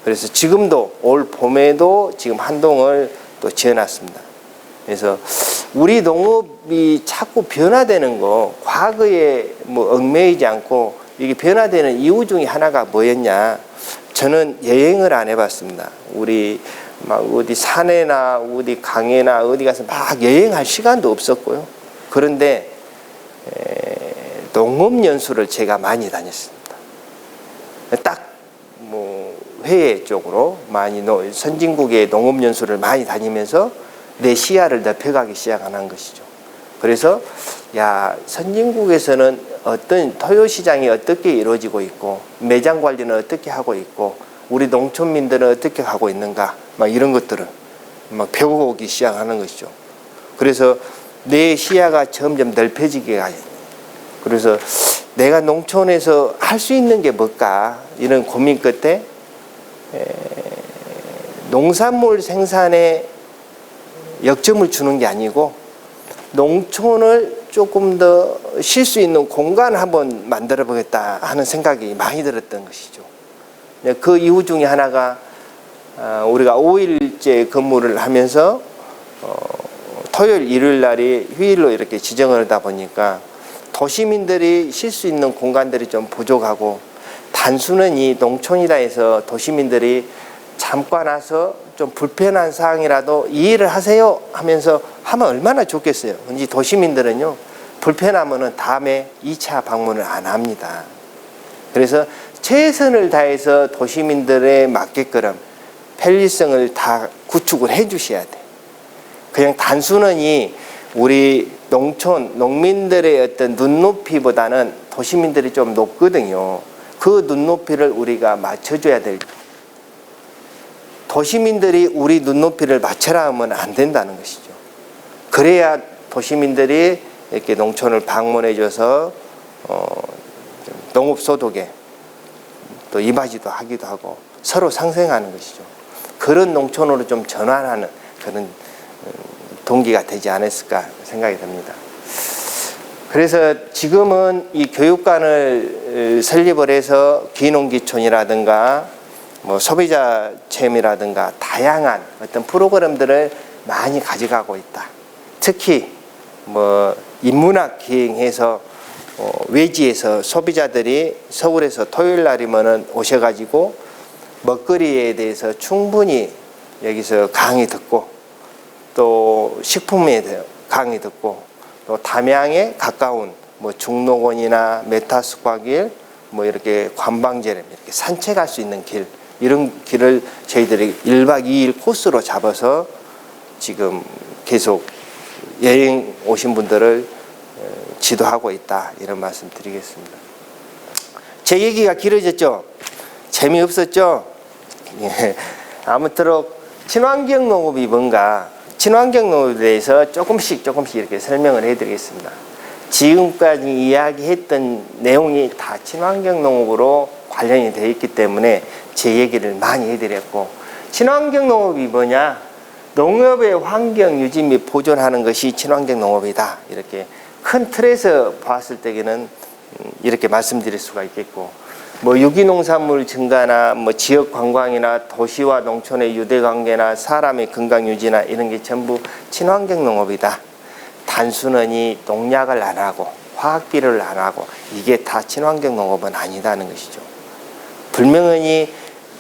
그래서 지금도 올 봄에도 지금 한 동을 또 지어놨습니다. 그래서 우리 농업이 자꾸 변화되는 거, 과거에 얽매이지 않고 이게 변화되는 이유 중에 하나가 뭐였냐? 저는 여행을 안 해봤습니다. 우리 어디 산에나 어디 강에나 어디 가서 막 여행할 시간도 없었고요. 그런데 농업연수를 제가 많이 다녔습니다. 딱 회계 쪽으로 많이 선진국의 농업연수를 많이 다니면서 내 시야를 넓혀가기 시작하는 것이죠. 그래서 선진국에서는 어떤 토요 시장이 어떻게 이루어지고 있고 매장 관리는 어떻게 하고 있고 우리 농촌민들은 어떻게 하고 있는가 이런 것들을 배워오기 시작하는 것이죠. 그래서 내 시야가 점점 넓혀지게 가요. 그래서 내가 농촌에서 할 수 있는 게 뭘까 이런 고민 끝에 농산물 생산에 역점을 주는 게 아니고 농촌을 조금 더 쉴 수 있는 공간을 한번 만들어 보겠다 하는 생각이 많이 들었던 것이죠. 그 이유 중에 하나가 우리가 5일째 근무를 하면서 토요일, 일요일 날이 휴일로 이렇게 지정을 하다 보니까 도시민들이 쉴 수 있는 공간들이 좀 부족하고 단순히 농촌이다 해서 도시민들이 잠깐 와서 좀 불편한 사항이라도 이해를 하세요 하면서 하면 얼마나 좋겠어요. 근데 도시민들은요, 불편하면은 다음에 2차 방문을 안 합니다. 그래서 최선을 다해서 도시민들에 맞게끔 편리성을 다 구축을 해 주셔야 돼요. 그냥 단순히 우리 농촌, 농민들의 어떤 눈높이보다는 도시민들이 좀 높거든요. 그 눈높이를 우리가 맞춰줘야 될. 도시민들이 우리 눈높이를 맞춰라 하면 안 된다는 것이죠. 그래야 도시민들이 이렇게 농촌을 방문해줘서 농업소득에 또 임하지도 하기도 하고 서로 상생하는 것이죠. 그런 농촌으로 좀 전환하는 그런 동기가 되지 않았을까 생각이 듭니다. 그래서 지금은 이 교육관을 설립을 해서 귀농귀촌이라든가 뭐 소비자 체험이라든가 다양한 어떤 프로그램들을 많이 가져가고 있다. 특히 뭐 인문학 기행해서 외지에서 소비자들이 서울에서 토요일 날이면은 오셔가지고 먹거리에 대해서 충분히 여기서 강의 듣고 또 식품에 대해 강의 듣고 또 담양에 가까운 뭐 중록원이나 메타스과길 뭐 이렇게 관방제를 이렇게 산책할 수 있는 길, 이런 길을 저희들이 1박 2일 코스로 잡아서 지금 계속 여행 오신 분들을 지도하고 있다, 이런 말씀 드리겠습니다. 제 얘기가 길어졌죠? 재미없었죠? 예. 아무쪼록 친환경 농업이 뭔가, 친환경 농업에 대해서 조금씩 이렇게 설명을 해드리겠습니다. 지금까지 이야기했던 내용이 다 친환경 농업으로 관련이 되어 있기 때문에 제 얘기를 많이 해드렸고, 친환경 농업이 뭐냐? 농업의 환경 유지 및 보존하는 것이 친환경 농업이다. 이렇게 큰 틀에서 봤을 때에는 이렇게 말씀드릴 수가 있겠고, 뭐 유기농산물 증가나 뭐 지역 관광이나 도시와 농촌의 유대관계나 사람의 건강 유지나 이런 게 전부 친환경 농업이다. 단순히 농약을 안 하고 화학비료를 안 하고 이게 다 친환경 농업은 아니다는 것이죠. 분명히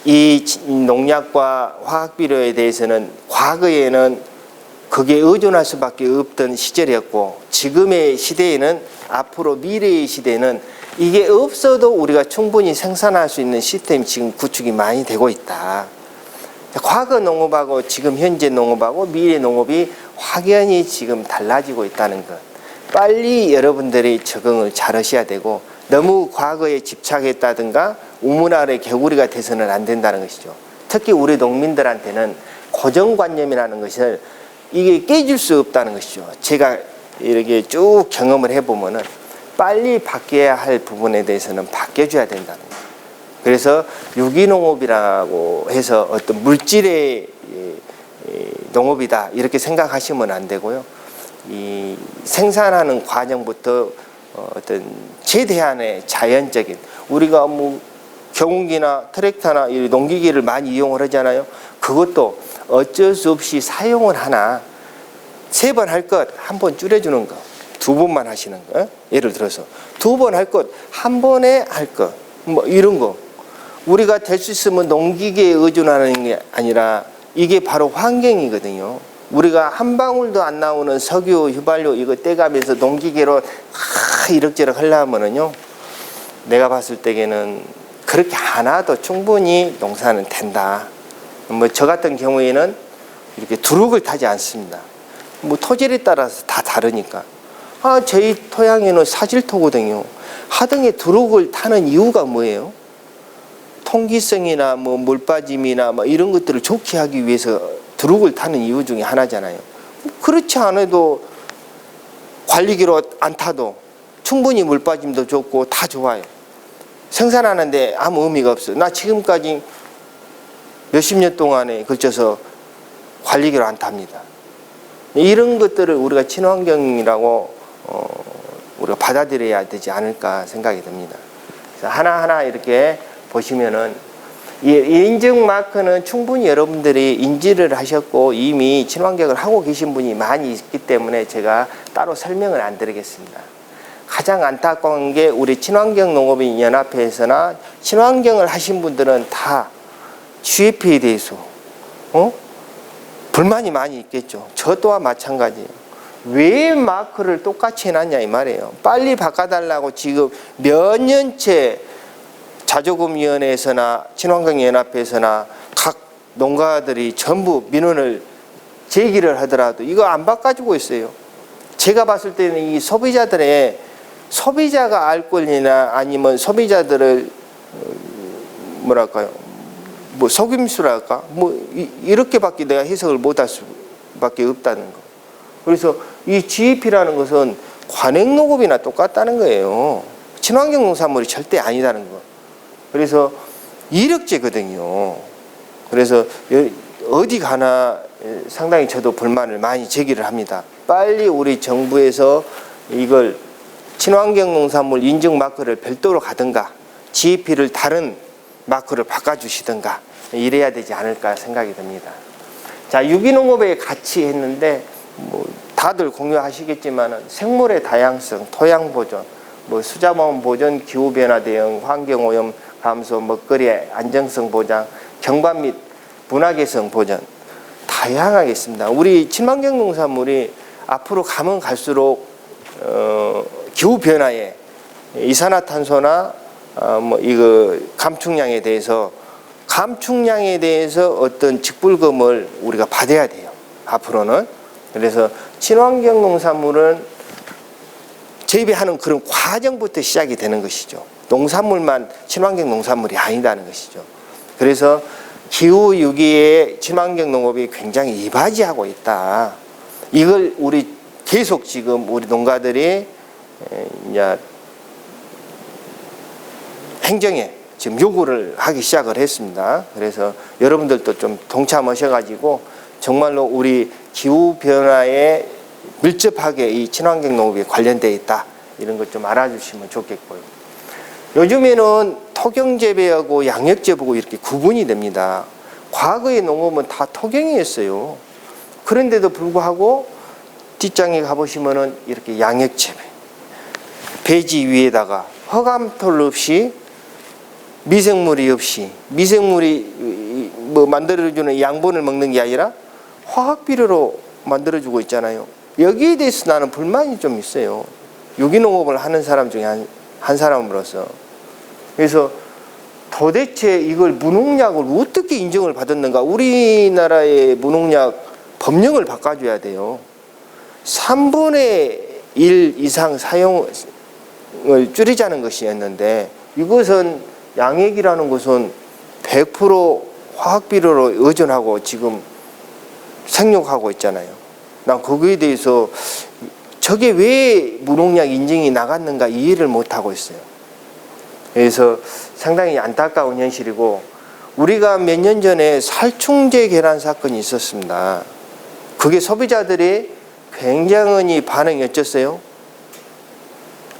이 농약과 화학비료에 대해서는 과거에는 그게 의존할 수밖에 없던 시절이었고, 지금의 시대에는, 앞으로 미래의 시대에는 이게 없어도 우리가 충분히 생산할 수 있는 시스템이 지금 구축이 많이 되고 있다. 과거 농업하고 지금 현재 농업하고 미래 농업이 확연히 지금 달라지고 있다는 것, 빨리 여러분들이 적응을 잘 하셔야 되고, 너무 과거에 집착했다든가 우물 아래 개구리가 돼서는 안 된다는 것이죠. 특히 우리 농민들한테는 고정관념이라는 것을 이게 깨질 수 없다는 것이죠. 제가 이렇게 쭉 경험을 해보면은 빨리 바뀌어야 할 부분에 대해서는 바뀌어줘야 된다는 거예요. 그래서 유기농업이라고 해서 어떤 물질의 농업이다 이렇게 생각하시면 안 되고요. 이 생산하는 과정부터 어떤 최대한의 자연적인, 우리가 뭐 경운기나 트랙터나 이 농기계를 많이 이용을 하잖아요. 그것도 어쩔 수 없이 사용을 하나, 3번 할 것 1번 줄여주는 거, 2번만 하시는 거. 예를 들어서 2번 할 것 1번에 할 것, 뭐 이런 거. 우리가 될 수 있으면 농기계에 의존하는 게 아니라 이게 바로 환경이거든요. 우리가 한 방울도 안 나오는 석유, 휘발유 이거 떼가면서 농기계로 이럭저럭 하려면은요, 내가 봤을 때에는 그렇게 안 와도 충분히 농사는 된다. 뭐 저 같은 경우에는 이렇게 두룩을 타지 않습니다. 뭐 토질에 따라서 다 다르니까. 저희 토양에는 사질토거든요. 하등에 두룩을 타는 이유가 뭐예요? 통기성이나 뭐 물빠짐이나 뭐 이런 것들을 좋게 하기 위해서 두룩을 타는 이유 중에 하나잖아요. 그렇지 않아도 관리기로 안 타도 충분히 물빠짐도 좋고 다 좋아요. 생산하는데 아무 의미가 없어요. 나 지금까지 몇십 년 동안에 걸쳐서 관리기로 안 탑니다. 이런 것들을 우리가 친환경이라고 우리가 받아들여야 되지 않을까 생각이 듭니다. 그래서 하나하나 이렇게 보시면은 이 인증 마크는 충분히 여러분들이 인지를 하셨고 이미 친환경을 하고 계신 분이 많이 있기 때문에 제가 따로 설명을 안 드리겠습니다. 가장 안타까운 게 우리 친환경농업인연합회에서나 친환경을 하신 분들은 다 GAP에 대해서 불만이 많이 있겠죠. 저 또한 마찬가지예요. 왜 마크를 똑같이 해놨냐 이 말이에요. 빨리 바꿔달라고 지금 몇 년째 자조금위원회에서나 친환경연합회에서나 각 농가들이 전부 민원을 제기를 하더라도 이거 안 바꿔주고 있어요. 제가 봤을 때는 이 소비자가 알 권리나 아니면 소비자들을 뭐랄까요, 뭐 속임수랄까, 뭐 이렇게밖에 내가 해석을 못할 수밖에 없다는 거. 그래서 이 GAP라는 것은 관행농업이나 똑같다는 거예요. 친환경 농산물이 절대 아니다는 거. 그래서 이력제거든요. 그래서 어디 가나 상당히 저도 불만을 많이 제기를 합니다. 빨리 우리 정부에서 이걸 친환경 농산물 인증 마크를 별도로 가든가 GAP를 다른 마크를 바꿔주시든가 이래야 되지 않을까 생각이 듭니다. 자, 유기농업에 같이 했는데 뭐 다들 공유하시겠지만 생물의 다양성, 토양 보존, 뭐 수자원 보존, 기후 변화 대응, 환경 오염 감소, 먹거리의 안정성 보장, 경관 및 분화 개성 보전 다양하게 있습니다. 우리 친환경 농산물이 앞으로 가면 갈수록 기후 변화에 이산화탄소나 뭐 이거 감축량에 대해서 어떤 직불금을 우리가 받아야 돼요. 앞으로는. 그래서 친환경 농산물은 재배하는 그런 과정부터 시작이 되는 것이죠. 농산물만 친환경 농산물이 아니다는 것이죠. 그래서 기후 위기에 친환경 농업이 굉장히 이바지하고 있다. 이걸 우리 계속 지금 우리 농가들이 이제 행정에 지금 요구를 하기 시작을 했습니다. 그래서 여러분들도 좀 동참하셔가지고 정말로 우리 기후 변화에 밀접하게 이 친환경 농업이 관련되어 있다. 이런 것 좀 알아주시면 좋겠고요. 요즘에는 토경 재배하고 양육 재배하고 이렇게 구분이 됩니다. 과거의 농업은 다 토경이었어요. 그런데도 불구하고 뒷장에 가보시면은 이렇게 양육 재배, 배지 위에다가 허감톨 없이 미생물이 뭐 만들어주는 양분을 먹는 게 아니라 화학 비료로 만들어주고 있잖아요. 여기에 대해서 나는 불만이 좀 있어요. 유기농업을 하는 사람 중에 한 사람으로서. 그래서 도대체 이걸 무농약을 어떻게 인정을 받았는가. 우리나라의 무농약 법령을 바꿔줘야 돼요. 3분의 1 이상 사용을 줄이자는 것이었는데 이것은 양액이라는 것은 100% 화학비료로 의존하고 지금 생육하고 있잖아요. 난 거기에 대해서 저게 왜 무농약 인증이 나갔는가 이해를 못하고 있어요. 그래서 상당히 안타까운 현실이고, 우리가 몇 년 전에 살충제 계란 사건이 있었습니다. 그게 소비자들이 굉장히 반응이 어땠어요?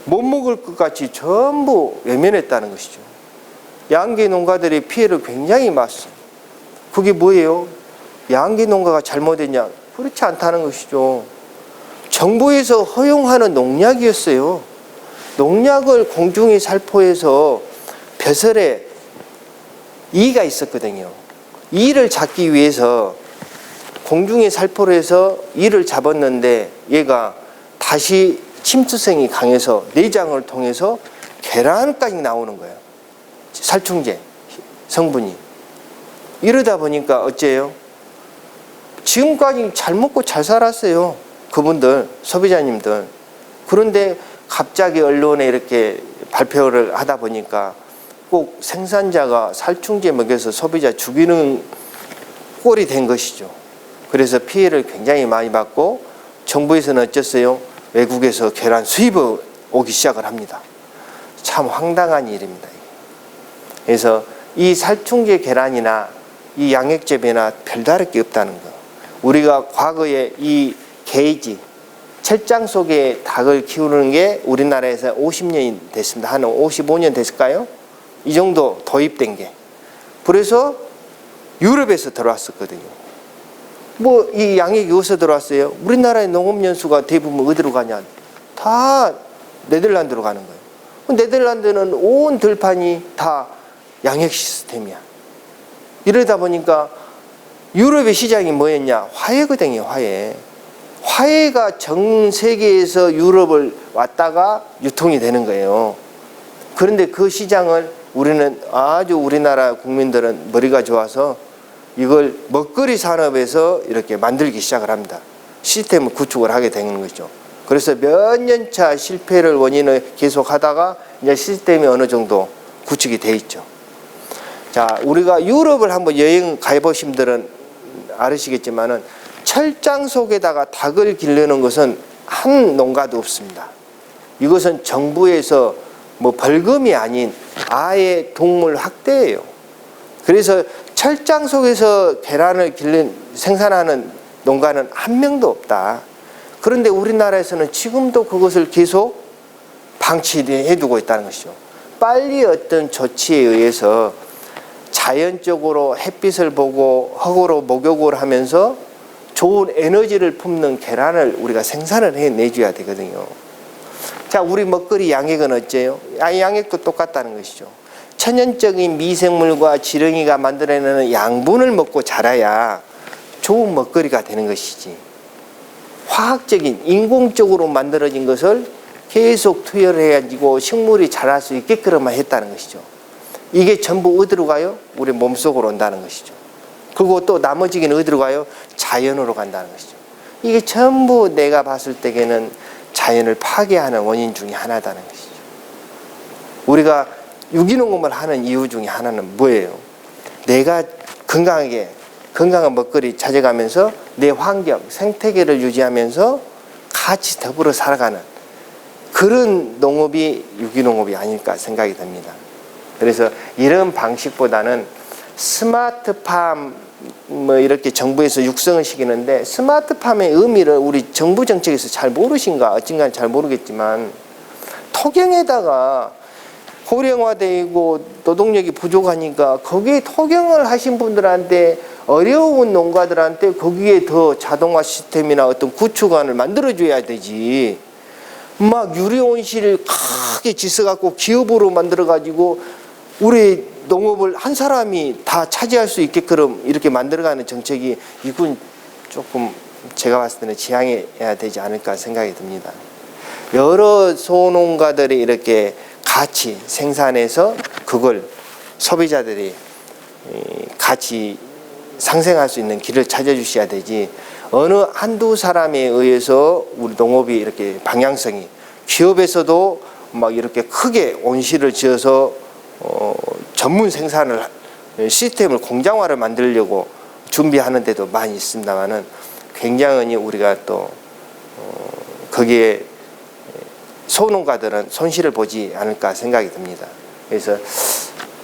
못 먹을 것 같이 전부 외면했다는 것이죠. 양계 농가들이 피해를 굉장히 봤어요. 그게 뭐예요? 양계 농가가 잘못했냐? 그렇지 않다는 것이죠. 정부에서 허용하는 농약이었어요. 농약을 공중에 살포해서 벼슬에 이가 있었거든요. 이를 잡기 위해서 공중에 살포를 해서 이를 잡았는데 얘가 다시 침투성이 강해서 내장을 통해서 계란까지 나오는 거예요. 살충제 성분이. 이러다 보니까 어째요? 지금까지 잘 먹고 잘 살았어요. 그분들, 소비자님들. 그런데 갑자기 언론에 이렇게 발표를 하다 보니까 꼭 생산자가 살충제 먹여서 소비자 죽이는 꼴이 된 것이죠. 그래서 피해를 굉장히 많이 받고 정부에서는 어쨌어요? 외국에서 계란 수입이 오기 시작을 합니다. 참 황당한 일입니다. 그래서 이 살충제 계란이나 이 양액재배나 별다를 게 없다는 거. 우리가 과거에 이 게이지, 철장 속에 닭을 키우는 게 우리나라에서 50년이 됐습니다. 한 55년 됐을까요? 이 정도 도입된 게. 그래서 유럽에서 들어왔었거든요. 뭐 이 양액이 어디서 들어왔어요? 우리나라의 농업연수가 대부분 어디로 가냐? 다 네덜란드로 가는 거예요. 네덜란드는 온 들판이 다 양액 시스템이야. 이러다 보니까 유럽의 시장이 뭐였냐? 화해거든요, 화해. 화해가 전 세계에서 유럽을 왔다가 유통이 되는 거예요. 그런데 그 시장을 우리는 아주 우리나라 국민들은 머리가 좋아서 이걸 먹거리 산업에서 이렇게 만들기 시작을 합니다. 시스템을 구축을 하게 되는 거죠. 그래서 몇 년차 실패를 원인을 계속 하다가 이제 시스템이 어느 정도 구축이 돼 있죠. 자, 우리가 유럽을 한번 여행 가보신 분들은 알으시겠지만은 철장 속에다가 닭을 기르는 것은 한 농가도 없습니다. 이것은 정부에서 뭐 벌금이 아닌 아예 동물 학대예요. 그래서 철장 속에서 계란을 생산하는 농가는 한 명도 없다. 그런데 우리나라에서는 지금도 그것을 계속 방치해 두고 있다는 것이죠. 빨리 어떤 조치에 의해서 자연적으로 햇빛을 보고 흙으로 목욕을 하면서 좋은 에너지를 품는 계란을 우리가 생산을 해내줘야 되거든요. 자, 우리 먹거리 양액은 어째요? 양액도 똑같다는 것이죠. 천연적인 미생물과 지렁이가 만들어내는 양분을 먹고 자라야 좋은 먹거리가 되는 것이지, 화학적인 인공적으로 만들어진 것을 계속 투여를 해가지고 식물이 자랄 수 있게끔만 했다는 것이죠. 이게 전부 어디로 가요? 우리 몸속으로 온다는 것이죠. 그리고 또 나머지는 어디로 가요? 자연으로 간다는 것이죠. 이게 전부 내가 봤을 때에는 자연을 파괴하는 원인 중에 하나다는 것이죠. 우리가 유기농업을 하는 이유 중에 하나는 뭐예요? 내가 건강한 먹거리 찾아가면서 내 환경, 생태계를 유지하면서 같이 더불어 살아가는 그런 농업이 유기농업이 아닐까 생각이 듭니다. 그래서 이런 방식보다는 스마트팜 뭐 이렇게 정부에서 육성을 시키는데, 스마트팜의 의미를 우리 정부 정책에서 잘 모르신가 어쩐가 잘 모르겠지만, 토경에다가 고령화되고 노동력이 부족하니까 거기에 토경을 하신 분들한테, 어려운 농가들한테 거기에 더 자동화 시스템이나 어떤 구축안을 만들어줘야 되지. 막 유리온실을 크게 짓어갖고 기업으로 만들어가지고 우리 농업을 한 사람이 다 차지할 수 있게끔 이렇게 만들어가는 정책이, 이건 조금 제가 봤을 때는 지양해야 되지 않을까 생각이 듭니다. 여러 소농가들이 이렇게 같이 생산해서 그걸 소비자들이 같이 상생할 수 있는 길을 찾아주셔야 되지, 어느 한두 사람에 의해서 우리 농업이 이렇게 방향성이, 기업에서도 막 이렇게 크게 온실을 지어서 전문 생산을 시스템을 공장화를 만들려고 준비하는 데도 많이 있습니다만은, 굉장히 우리가 또 거기에 소농가들은 손실을 보지 않을까 생각이 듭니다. 그래서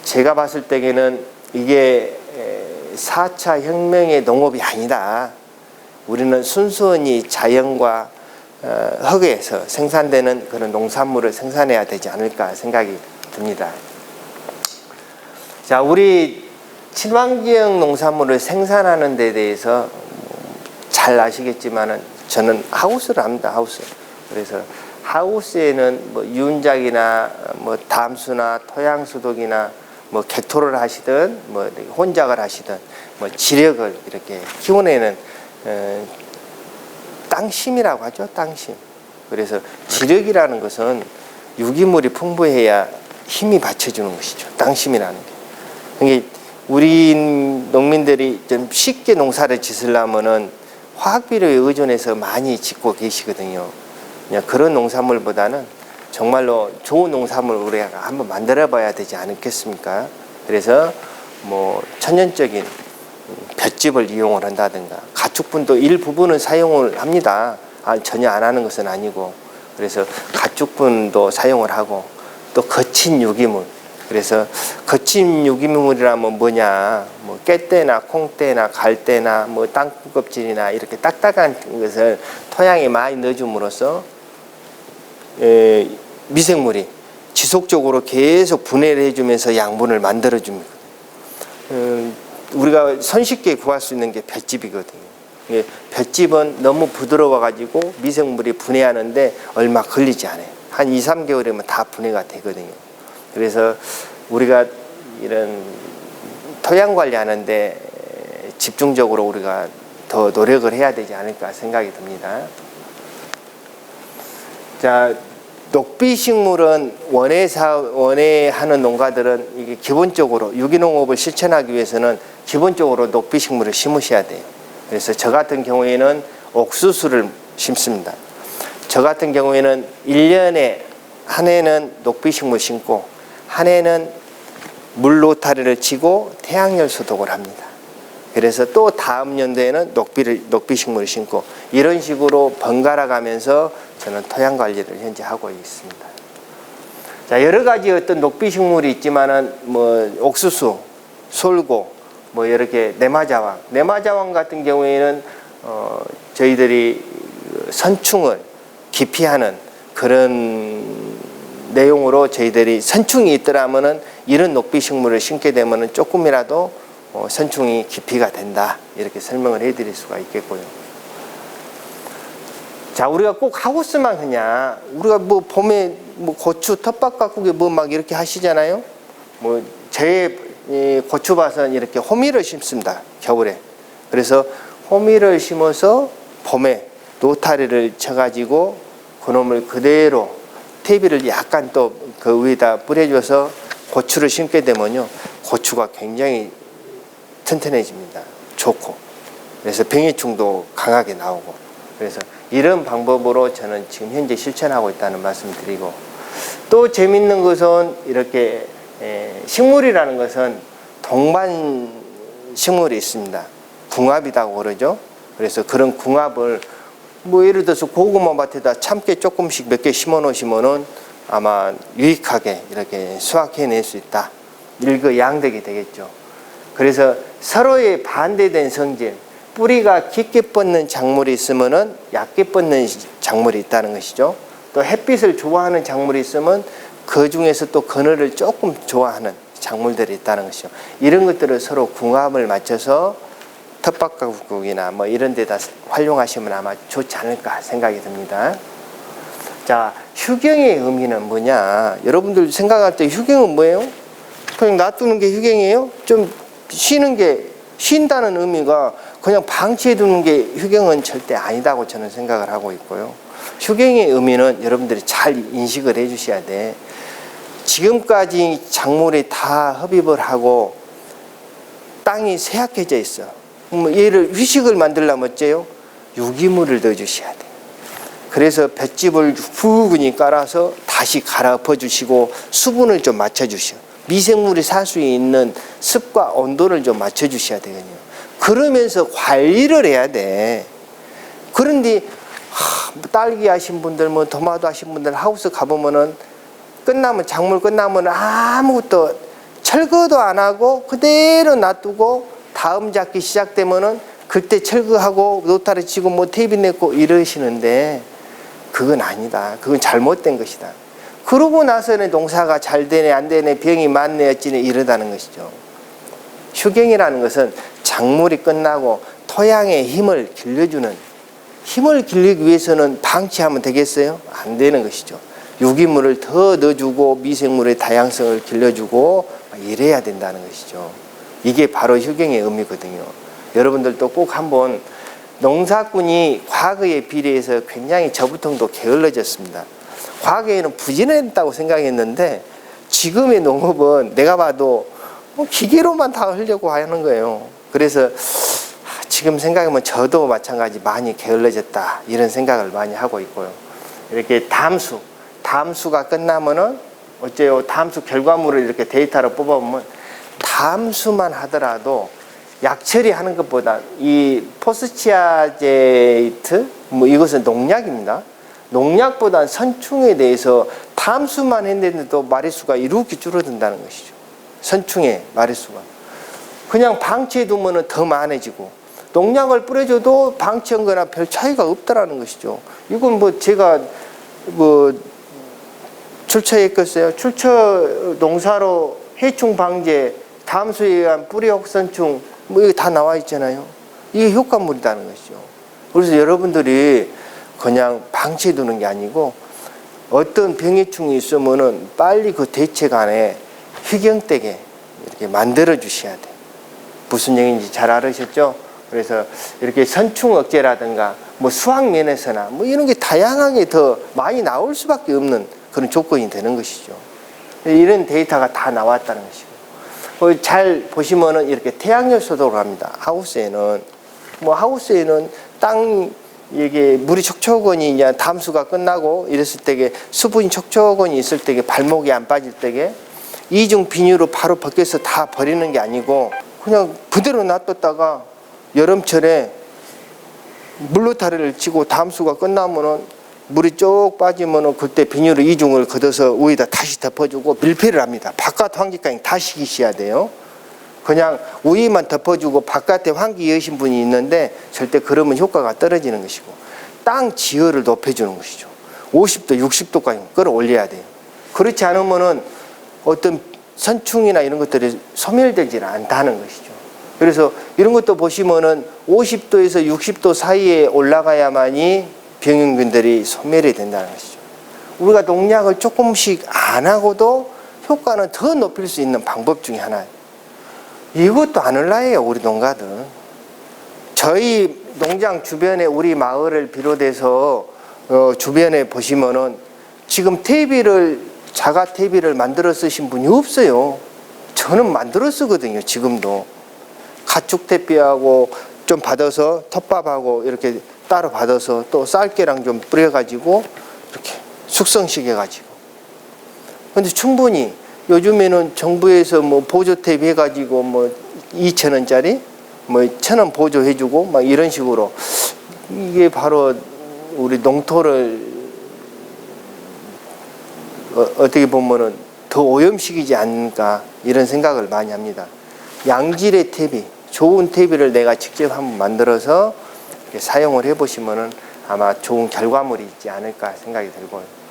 제가 봤을 때에는 이게 4차 혁명의 농업이 아니다. 우리는 순수히 자연과 흙에서 생산되는 그런 농산물을 생산해야 되지 않을까 생각이 듭니다. 자, 우리 친환경 농산물을 생산하는 데 대해서 잘 아시겠지만은 저는 하우스를 합니다. 하우스. 그래서 하우스에는 뭐 유은작이나 뭐 담수나 토양 소독이나 뭐 개토를 하시든 뭐 혼작을 하시든 뭐 지력을 이렇게 키워내는 땅심이라고 하죠. 땅심. 그래서 지력이라는 것은 유기물이 풍부해야 힘이 받쳐주는 것이죠. 땅심이라는 게. 그러니까 우리 농민들이 좀 쉽게 농사를 짓으려면은 화학비료에 의존해서 많이 짓고 계시거든요. 그냥 그런 농산물보다는 정말로 좋은 농산물 우리가 한번 만들어 봐야 되지 않겠습니까? 그래서 뭐 천연적인 볏짚을 이용을 한다든가, 가축분도 일부분은 사용을 합니다. 전혀 안 하는 것은 아니고, 그래서 가축분도 사용을 하고, 또 거친 유기물. 그래서 거친 유기물이라면 뭐냐, 뭐 깨떼나 콩떼나 갈대나 뭐 땅콩껍질이나 이렇게 딱딱한 것을 토양에 많이 넣어줌으로써 미생물이 지속적으로 계속 분해를 해주면서 양분을 만들어줍니다. 우리가 손쉽게 구할 수 있는 게 볏짚이거든요. 볏짚은 너무 부드러워가지고 미생물이 분해하는데 얼마 걸리지 않아요. 한 2, 3개월이면 다 분해가 되거든요. 그래서 우리가 이런 토양 관리하는데 집중적으로 우리가 더 노력을 해야 되지 않을까 생각이 듭니다. 자, 녹비식물은 원해하는 농가들은 이게 기본적으로 유기농업을 실천하기 위해서는 기본적으로 녹비식물을 심으셔야 돼요. 그래서 저 같은 경우에는 옥수수를 심습니다. 저 같은 경우에는 1년에 한 해는 녹비식물 심고 한 해는 물로타리를 치고 태양열 소독을 합니다. 그래서 또 다음 연도에는 녹비식물을 심고 이런 식으로 번갈아 가면서 저는 토양 관리를 현재 하고 있습니다. 자, 여러 가지 어떤 녹비식물이 있지만은 뭐 옥수수, 솔고, 뭐 이렇게 내마자왕 같은 경우에는 저희들이 선충을 기피하는 그런 내용으로 저희들이 선충이 있더라면은 이런 녹비식물을 심게 되면은 조금이라도 선충이 기피가 된다 이렇게 설명을 해드릴 수가 있겠고요. 자, 우리가 꼭 하우스만 하냐? 우리가 뭐 봄에 뭐 고추 텃밭가꾸기 뭐 막 이렇게 하시잖아요. 뭐 제 고추밭은 이렇게 호미를 심습니다. 겨울에. 그래서 호미를 심어서 봄에 노타리를 쳐가지고 그놈을 그대로 퇴비를 약간 또 그 위에다 뿌려줘서 고추를 심게 되면요, 고추가 굉장히 튼튼해집니다. 좋고. 그래서 병해충도 강하게 나오고. 그래서 이런 방법으로 저는 지금 현재 실천하고 있다는 말씀 드리고, 또 재밌는 것은 이렇게 식물이라는 것은 동반 식물이 있습니다. 궁합이라고 그러죠. 그래서 그런 궁합을 뭐 예를 들어서 고구마 밭에다 참깨 조금씩 몇 개 심어 놓으시면은 아마 유익하게 이렇게 수확해낼 수 있다. 일거양득이 되겠죠. 그래서 서로의 반대된 성질, 뿌리가 깊게 뻗는 작물이 있으면은 얕게 뻗는 작물이 있다는 것이죠. 또 햇빛을 좋아하는 작물이 있으면 그 중에서 또 그늘을 조금 좋아하는 작물들이 있다는 것이죠. 이런 것들을 서로 궁합을 맞춰서 텃밭가꾸기나 뭐 이런 데다 활용하시면 아마 좋지 않을까 생각이 듭니다. 자, 휴경의 의미는 뭐냐? 여러분들 생각할 때 휴경은 뭐예요? 그냥 놔두는 게 휴경이에요? 좀 쉰다는 의미가 그냥 방치해 두는 게 휴경은 절대 아니다고 저는 생각을 하고 있고요. 휴경의 의미는 여러분들이 잘 인식을 해 주셔야 돼. 지금까지 작물이 다 흡입을 하고 땅이 쇠약해져 있어. 얘를 휴식을 만들려면 어째요? 유기물을 넣어 주셔야 돼. 그래서 볏짚을 후근히 깔아서 다시 갈아엎어 주시고 수분을 좀 맞춰 주시오. 미생물이 살 수 있는 습과 온도를 좀 맞춰 주셔야 되거든요. 그러면서 관리를 해야 돼. 그런데 딸기 하신 분들, 뭐 토마토 하신 분들 하우스 가보면은 작물 끝나면 아무것도 철거도 안 하고 그대로 놔두고 다음 작기 시작되면은 그때 철거하고 노타리 치고 뭐 테이프 냈고 이러시는데 그건 아니다. 그건 잘못된 것이다. 그러고 나서는 농사가 잘 되네 안 되네 병이 많네 어찌네 이러다는 것이죠. 휴경이라는 것은 작물이 끝나고 토양의 힘을 길러주는, 힘을 길리기 위해서는 방치하면 되겠어요? 안 되는 것이죠. 유기물을 더 넣어주고 미생물의 다양성을 길러주고 이래야 된다는 것이죠. 이게 바로 휴경의 의미거든요. 여러분들도 꼭 한번, 농사꾼이 과거에 비례해서 굉장히 저부통도 게을러졌습니다. 과거에는 부진했다고 생각했는데 지금의 농업은 내가 봐도 기계로만 다 하려고 하는 거예요. 그래서 지금 생각하면 저도 마찬가지 많이 게을러졌다 이런 생각을 많이 하고 있고요. 이렇게 담수가 끝나면은 어째요? 담수 결과물을 이렇게 데이터로 뽑아보면 담수만 하더라도 약 처리하는 것보다 이 포스치아제이트 뭐 이것은 농약입니다. 농약보다 선충에 대해서 담수만 했는데도 마리수가 이렇게 줄어든다는 것이죠. 선충의 마리수가. 그냥 방치해 두면 더 많아지고 농약을 뿌려줘도 방치한 거나 별 차이가 없다라는 것이죠. 이건 뭐 제가 뭐 출처했겠어요. 출처 농사로 해충 방제, 담수에 의한 뿌리 혹선충 뭐 이거 다 나와 있잖아요. 이게 효과물이라는 것이죠. 그래서 여러분들이 그냥 방치해 두는 게 아니고 어떤 병해충이 있으면은 빨리 그 대책안에 희경되게 이렇게 만들어 주셔야 돼. 무슨 얘기인지 잘 알으셨죠? 그래서 이렇게 선충 억제라든가 뭐 수학 면에서나 뭐 이런 게 다양하게 더 많이 나올 수밖에 없는 그런 조건이 되는 것이죠. 이런 데이터가 다 나왔다는 것이고, 잘 보시면은 이렇게 태양열 소독을 합니다. 하우스에는 땅 이게 물이 촉촉하니 이제 담수가 끝나고 이랬을 때게 수분이 촉촉하니 있을 때게 발목이 안 빠질 때게 이중 비닐로 바로 벗겨서 다 버리는 게 아니고 그냥 그대로 놔뒀다가 여름철에 물로타리를 치고 담수가 끝나면은 물이 쭉 빠지면은 그때 비닐로 이중을 걷어서 위에다 다시 덮어주고 밀폐를 합니다. 바깥 환기까지 다 시키셔야 돼요. 그냥 위에만 덮어주고 바깥에 환기 여신 분이 있는데 절대 그러면 효과가 떨어지는 것이고, 땅 지열을 높여주는 것이죠. 50도, 60도까지 끌어올려야 돼요. 그렇지 않으면은 어떤 선충이나 이런 것들이 소멸되지 않다는 것이죠. 그래서 이런 것도 보시면은 50도에서 60도 사이에 올라가야만이 병균들이 소멸이 된다는 것이죠. 우리가 농약을 조금씩 안 하고도 효과는 더 높일 수 있는 방법 중에 하나예요. 이것도 안 올라요, 우리 농가들. 저희 농장 주변에 우리 마을을 비롯해서 주변에 보시면은 지금 자가 퇴비를 만들어 쓰신 분이 없어요. 저는 만들어 쓰거든요, 지금도. 가축 퇴비하고 좀 받아서 텃밥하고 이렇게 따로 받아서 또 쌀개랑 좀 뿌려가지고 이렇게 숙성시켜가지고. 근데 충분히 요즘에는 정부에서 뭐 보조 퇴비 해가지고 뭐 2,000원짜리 뭐 1,000원 보조해주고 막 이런 식으로 이게 바로 우리 농토를 어떻게 보면은 더 오염시키지 않을까 이런 생각을 많이 합니다. 양질의 퇴비, 좋은 퇴비를 내가 직접 한번 만들어서 사용을 해보시면은 아마 좋은 결과물이 있지 않을까 생각이 들고요.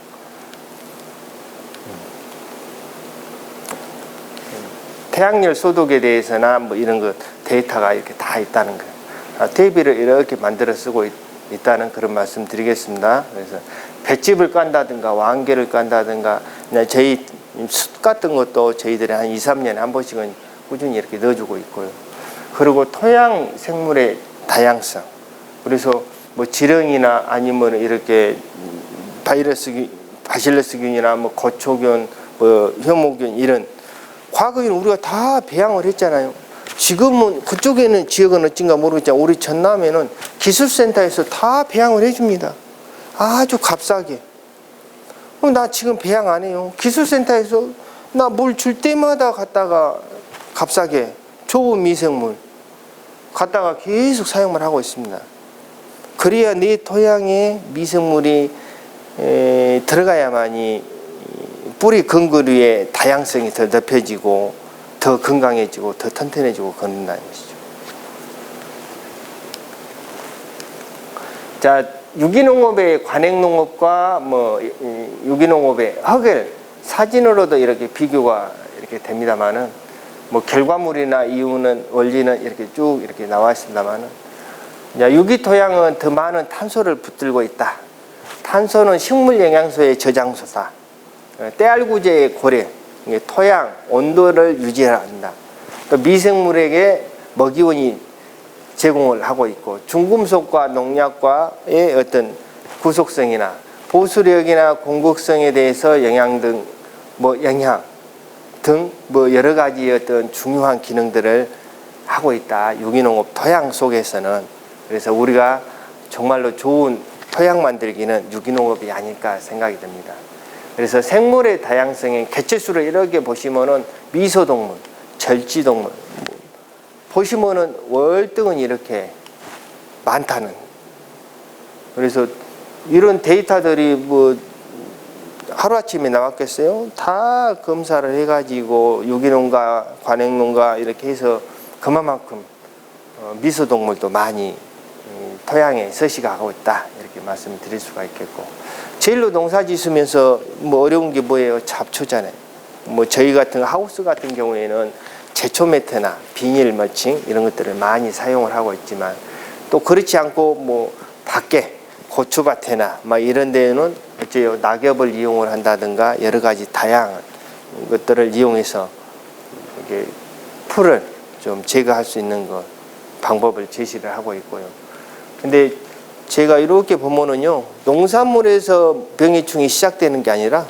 태양열 소독에 대해서나 뭐 이런 거 데이터가 이렇게 다 있다는 거예요. 퇴비를 이렇게 만들어 쓰고 있다는 그런 말씀 드리겠습니다. 그래서 볏짚을 깐다든가 왕개를 깐다든가 저희 숯 같은 것도 저희들이 한 2, 3년에 한 번씩은 꾸준히 이렇게 넣어주고 있고요. 그리고 토양 생물의 다양성. 그래서 뭐 지렁이나 아니면 이렇게 바실러스균이나 뭐 거초균, 뭐 혐오균 이런 과거에는 우리가 다 배양을 했잖아요. 지금은 그쪽에는 지역은 어쩐가 모르겠지만 우리 전남에는 기술센터에서 다 배양을 해줍니다. 아주 값싸게. 나 지금 배양 안 해요. 기술센터에서 나 물 줄 때마다 갖다가 값싸게 좋은 미생물 갖다가 계속 사용을 하고 있습니다. 그래야 내 토양에 미생물이 들어가야만이 뿌리 근거리의 다양성이 더 높여지고 더 건강해지고 더 튼튼해지고 그런다는 것이죠. 자, 유기농업의 관행농업과 뭐 유기농업의 흙을 사진으로도 이렇게 비교가 이렇게 됩니다만은 뭐 결과물이나 이유는 원리는 이렇게 쭉 이렇게 나와 있습니다만은 유기토양은 더 많은 탄소를 붙들고 있다. 탄소는 식물 영양소의 저장소다. 때알구제의 고래, 토양 온도를 유지한다. 또 미생물에게 먹이원이 제공을 하고 있고 중금속과 농약과의 어떤 구속성이나 보수력이나 공급성에 대해서 영향 등 여러 가지 어떤 중요한 기능들을 하고 있다. 유기농업 토양 속에서는. 그래서 우리가 정말로 좋은 토양 만들기는 유기농업이 아닐까 생각이 듭니다. 그래서 생물의 다양성의 개체수를 이렇게 보시면은 미소동물, 절지동물 보시면은 월등은 이렇게 많다는. 그래서 이런 데이터들이 뭐 하루아침에 나왔겠어요? 다 검사를 해가지고 유기농가, 관행농가 이렇게 해서 그만큼 미소동물도 많이 토양에 서식하고 있다. 이렇게 말씀을 드릴 수가 있겠고. 제일로 농사 짓으면서 뭐 어려운 게 뭐예요? 잡초잖아요. 뭐 저희 같은 하우스 같은 경우에는 제초 매트나 비닐 멀칭 이런 것들을 많이 사용을 하고 있지만 또 그렇지 않고 뭐 밖에 고추밭에나 막 이런 데에는 어째요? 낙엽을 이용을 한다든가 여러 가지 다양한 것들을 이용해서 이게 풀을 좀 제거할 수 있는 것 방법을 제시를 하고 있고요. 근데 제가 이렇게 보면은요, 농산물에서 병해충이 시작되는 게 아니라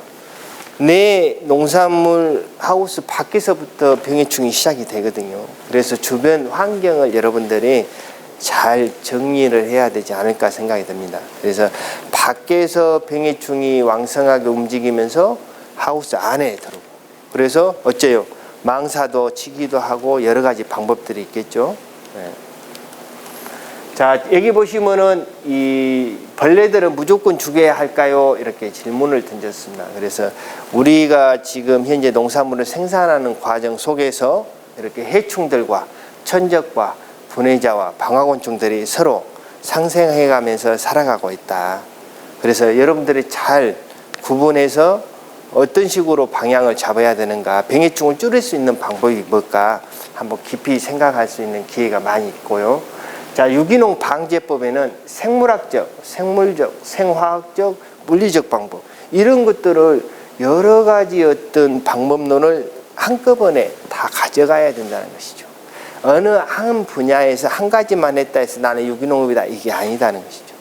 내 농산물 하우스 밖에서부터 병해충이 시작이 되거든요. 그래서 주변 환경을 여러분들이 잘 정리를 해야 되지 않을까 생각이 듭니다. 그래서 밖에서 병해충이 왕성하게 움직이면서 하우스 안에 들어오고, 그래서 어째요? 망사도 치기도 하고 여러 가지 방법들이 있겠죠. 네. 자, 여기 보시면은 이 벌레들은 무조건 죽여야 할까요? 이렇게 질문을 던졌습니다. 그래서 우리가 지금 현재 농산물을 생산하는 과정 속에서 이렇게 해충들과 천적과 분해자와 방화곤충들이 서로 상생해 가면서 살아가고 있다. 그래서 여러분들이 잘 구분해서 어떤 식으로 방향을 잡아야 되는가, 병해충을 줄일 수 있는 방법이 뭘까 한번 깊이 생각할 수 있는 기회가 많이 있고요. 자, 유기농 방제법에는 생물학적, 생물적, 생화학적, 물리적 방법, 이런 것들을 여러 가지 어떤 방법론을 한꺼번에 다 가져가야 된다는 것이죠. 어느 한 분야에서 한 가지만 했다 해서 나는 유기농업이다, 이게 아니다는 것이죠.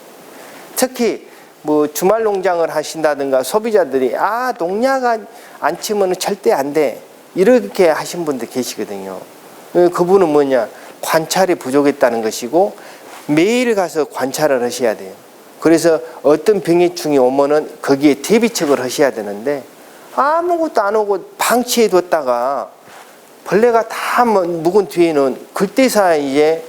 특히 뭐 주말 농장을 하신다든가 소비자들이 농약 안 치면 절대 안 돼, 이렇게 하신 분들 계시거든요. 그분은 뭐냐? 관찰이 부족했다는 것이고 매일 가서 관찰을 하셔야 돼요. 그래서 어떤 병해충이 오면은 거기에 대비책을 하셔야 되는데 아무것도 안 오고 방치해 뒀다가 벌레가 다 묵은 뒤에는 그때서야 이제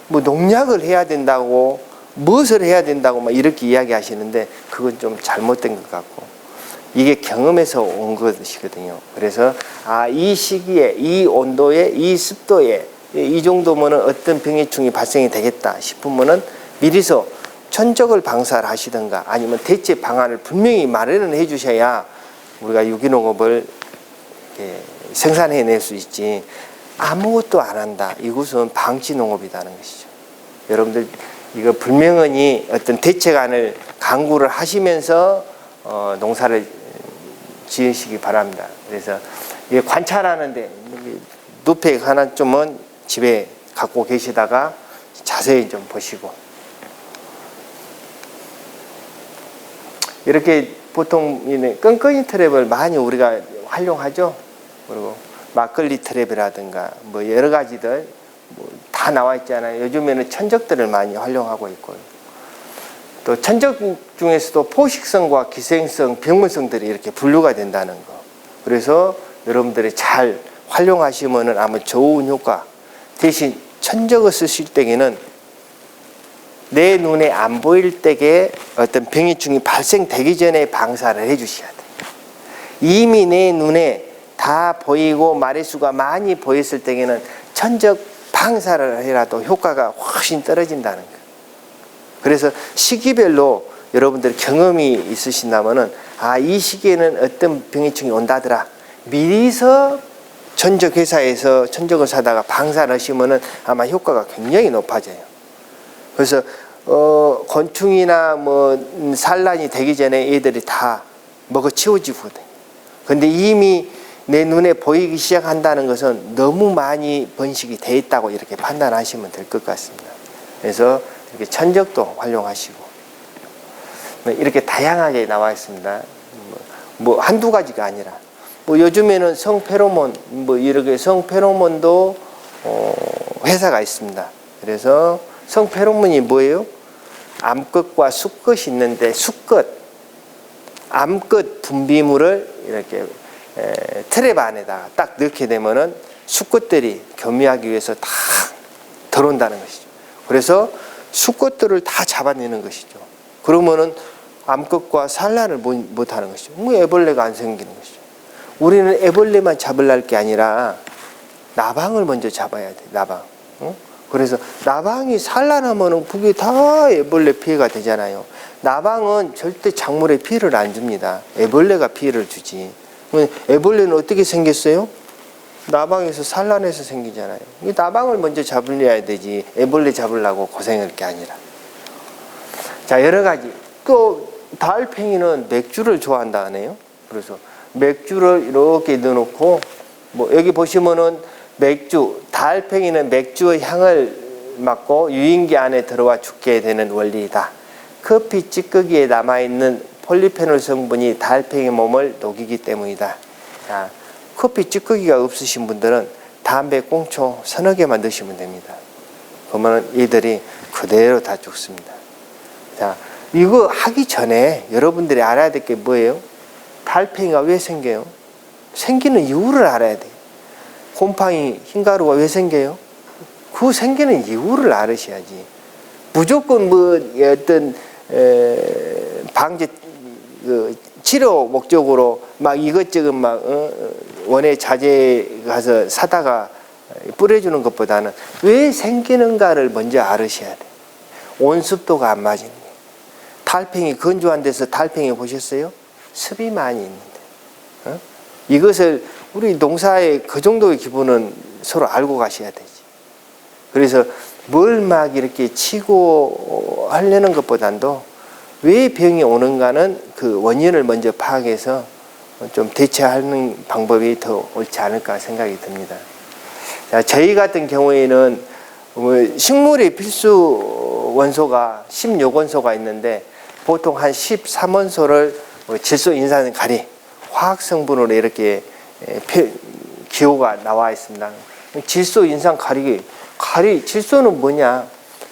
뭐 농약을 해야 된다고, 무엇을 해야 된다고 막 이렇게 이야기하시는데 그건 좀 잘못된 것 같고, 이게 경험에서 온 것이거든요. 그래서 이 시기에, 이 온도에, 이 습도에 이 정도면은 어떤 병해충이 발생이 되겠다 싶으면은 미리서 천적을 방사를 하시든가 아니면 대체 방안을 분명히 마련을 해 주셔야 우리가 유기농업을 생산해낼 수 있지, 아무것도 안 한다, 이것은 방치농업이라는 것이죠. 여러분들 이거 분명히 어떤 대책안을 강구를 하시면서 농사를 지으시기 바랍니다. 그래서 이게 관찰하는데 누팩 하나쯤은 집에 갖고 계시다가 자세히 좀 보시고, 이렇게 보통 끈끈이 트랩을 많이 우리가 활용하죠. 그리고 막걸리 트랩이라든가 뭐 여러 가지들 다 나와 있잖아요. 요즘에는 천적들을 많이 활용하고 있고요. 또 천적 중에서도 포식성과 기생성, 병문성들이 이렇게 분류가 된다는 거. 그래서 여러분들이 잘 활용하시면은 아마 좋은 효과. 대신 천적을 쓰실 때에는 내 눈에 안 보일 때에 어떤 병해충이 발생되기 전에 방사를 해 주셔야 돼요. 이미 내 눈에 다 보이고 마리수가 많이 보였을 때에는 천적 방사를 해라도 효과가 훨씬 떨어진다는 거예요. 그래서 시기별로 여러분들 경험이 있으신다면은 이 시기에는 어떤 병해충이 온다더라, 미리서 천적 회사에서 천적을 사다가 방사를 하시면은 아마 효과가 굉장히 높아져요. 그래서 곤충이나 뭐 산란이 되기 전에 얘들이 다 먹어 치워지거든요. 근데 이미 내 눈에 보이기 시작한다는 것은 너무 많이 번식이 돼 있다고 이렇게 판단하시면 될 것 같습니다. 그래서 이렇게 천적도 활용하시고 이렇게 다양하게 나와 있습니다. 뭐 한두 가지가 아니라 뭐 요즘에는 성페로몬 뭐 이렇게 성페로몬도 회사가 있습니다. 그래서 성페로몬이 뭐예요? 암끝과 수끝이 있는데 수끝, 암끝 분비물을 이렇게 트랩 안에다가 딱 넣게 되면은 수꽃들이 교미하기 위해서 다 들어온다는 것이죠. 그래서 수꽃들을 다 잡아내는 것이죠. 그러면은 암컷과 산란을 못 하는 것이죠. 뭐 애벌레가 안 생기는 것이죠. 우리는 애벌레만 잡으려 게 아니라 나방을 먼저 잡아야 돼. 나방. 그래서 나방이 산란하면은 그게 다 애벌레 피해가 되잖아요. 나방은 절대 작물에 피해를 안 줍니다. 애벌레가 피해를 주지. 애벌레는 어떻게 생겼어요? 나방에서 산란해서 생기잖아요. 이 나방을 먼저 잡으려야 되지 애벌레 잡으려고 고생할 게 아니라. 자, 여러 가지. 또 달팽이는 맥주를 좋아한다 하네요. 그래서 맥주를 이렇게 넣어놓고, 뭐 여기 보시면은 맥주, 달팽이는 맥주의 향을 맡고 유인기 안에 들어와 죽게 되는 원리이다. 커피 찌꺼기에 남아있는 폴리페놀 성분이 달팽이 몸을 녹이기 때문이다. 자, 커피 찌꺼기가 없으신 분들은 담배 꽁초 서너 개만 넣으시면 됩니다. 그러면 이들이 그대로 다 죽습니다. 자, 이거 하기 전에 여러분들이 알아야 될 게 뭐예요? 달팽이가 왜 생겨요? 생기는 이유를 알아야 돼요. 곰팡이, 흰가루가 왜 생겨요? 그 생기는 이유를 알으셔야지. 무조건 뭐 어떤 방제 치료 목적으로 막 이것저것 막 원예 자재 가서 사다가 뿌려주는 것보다는 왜 생기는가를 먼저 알으셔야 돼. 온습도가 안 맞으니. 달팽이 건조한 데서 달팽이 보셨어요? 습이 많이 있는데. 이것을 우리 농사의 그 정도의 기분은 서로 알고 가셔야 되지. 그래서 뭘 막 이렇게 치고 하려는 것보다도 왜 병이 오는가는 그 원인을 먼저 파악해서 좀 대처하는 방법이 더 옳지 않을까 생각이 듭니다. 자, 저희 같은 경우에는 식물의 필수 원소가 16원소가 있는데 보통 한 13원소를 질소, 인산, 가리, 화학 성분으로 이렇게 기호가 나와 있습니다. 질소, 인산, 가리, 질소는 뭐냐?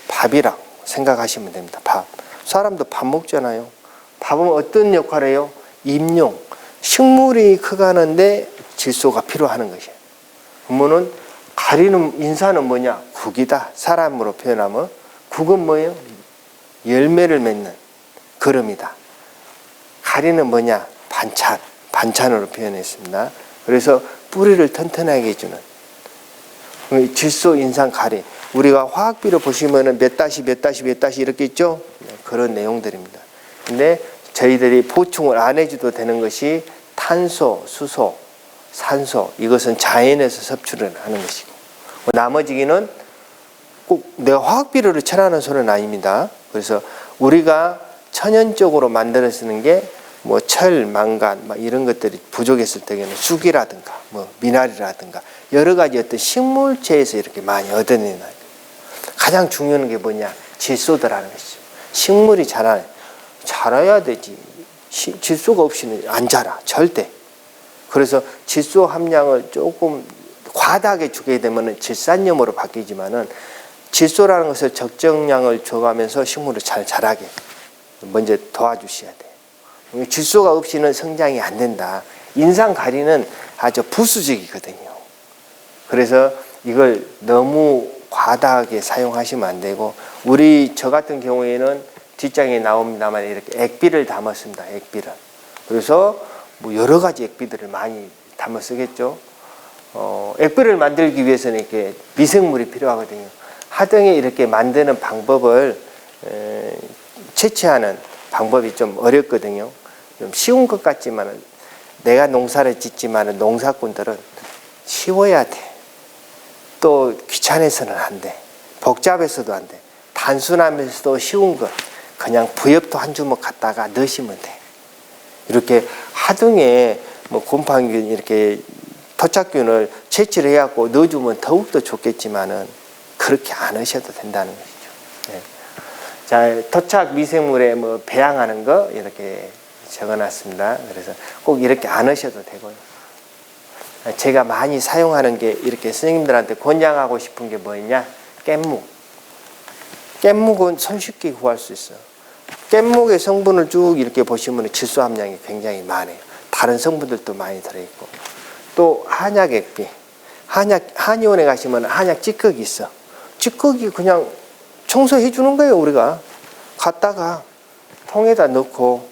밥이라고 생각하시면 됩니다. 밥. 사람도 밥 먹잖아요. 밥은 어떤 역할을 해요? 임용. 식물이 커가는데 질소가 필요하는 것이에요. 그러면은 가리는, 인산은 뭐냐? 국이다. 사람으로 표현하면 국은 뭐예요? 열매를 맺는 거름이다. 가리는 뭐냐? 반찬으로 표현했습니다. 그래서 뿌리를 튼튼하게 해주는 질소, 인산, 가리. 우리가 화학비로 보시면은 몇 다시 이렇게 있죠? 그런 내용들입니다. 근데 저희들이 보충을 안 해줘도 되는 것이 탄소, 수소, 산소, 이것은 자연에서 섭취를 하는 것이고, 나머지는 꼭 내가 화학비료를 칠하는 소리는 아닙니다. 그래서 우리가 천연적으로 만들어 쓰는 게 뭐 철, 망간, 막 이런 것들이 부족했을 때에는 쑥이라든가, 뭐 미나리라든가 여러 가지 어떤 식물체에서 이렇게 많이 얻어내는 거예요. 가장 중요한 게 뭐냐? 질소더라는 것이죠. 식물이 자라야 되지. 질소가 없이는 안 자라. 절대. 그래서 질소 함량을 조금 과다하게 주게 되면 질산염으로 바뀌지만은 질소라는 것을 적정량을 줘가면서 식물을 잘 자라게 먼저 도와주셔야 돼요. 질소가 없이는 성장이 안 된다. 인산 가리는 아주 부수적이거든요. 그래서 이걸 너무 과다하게 사용하시면 안 되고, 저 같은 경우에는 뒷장에 나옵니다만 이렇게 액비를 담았습니다. 액비를. 그래서 뭐 여러 가지 액비들을 많이 담아 쓰겠죠. 액비를 만들기 위해서는 이렇게 미생물이 필요하거든요. 하등에 이렇게 만드는 방법을 채취하는 방법이 좀 어렵거든요. 좀 쉬운 것 같지만은, 내가 농사를 짓지만은 농사꾼들은 쉬워야 돼. 또 귀찮아서는 안 돼. 복잡해서도 안 돼. 단순하면서도 쉬운 것. 그냥 부엽도 한 주먹 갖다가 넣으시면 돼. 이렇게 하등에 뭐 곰팡이균 이렇게 토착균을 채취를 해갖고 넣어주면 더욱더 좋겠지만은 그렇게 안 하셔도 된다는 것이죠. 네. 자, 토착 미생물에 뭐 배양하는 거 이렇게 적어놨습니다. 그래서 꼭 이렇게 안 하셔도 되고요. 제가 많이 사용하는 게, 이렇게 선생님들한테 권장하고 싶은 게 뭐였냐? 깻묵. 깻묵은 손쉽게 구할 수 있어요. 깻묵의 성분을 쭉 이렇게 보시면 질소 함량이 굉장히 많아요. 다른 성분들도 많이 들어있고. 또 한약 액비. 한의원에 가시면 한약 찌꺼기 있어. 찌꺼기 그냥 청소해 주는 거예요, 우리가. 갖다가 통에다 넣고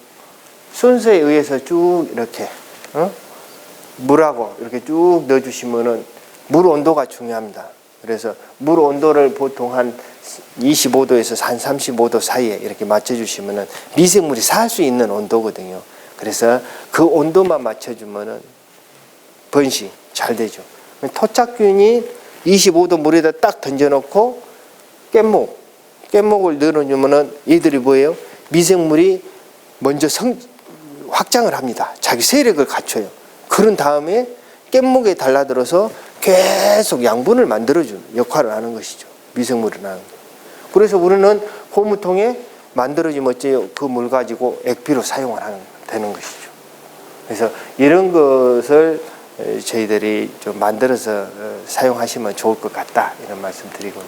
순서에 의해서 쭉 이렇게 물하고 이렇게 쭉 넣어주시면은, 물 온도가 중요합니다. 그래서 물 온도를 보통 한 25도에서 한 35도 사이에 이렇게 맞춰주시면은 미생물이 살 수 있는 온도거든요. 그래서 그 온도만 맞춰주면은 번식 잘 되죠. 토착균이 25도 물에다 딱 던져놓고 깻목을 넣어주면은 이들이 뭐예요? 미생물이 먼저 확장을 합니다. 자기 세력을 갖춰요. 그런 다음에 깻목에 달라들어서 계속 양분을 만들어주는 역할을 하는 것이죠. 미생물을 하는 거. 그래서 우리는 고무통에 만들어지면 어째요? 그 물 가지고 액비로 사용을 되는 것이죠. 그래서 이런 것을 저희들이 좀 만들어서 사용하시면 좋을 것 같다, 이런 말씀 드리고요.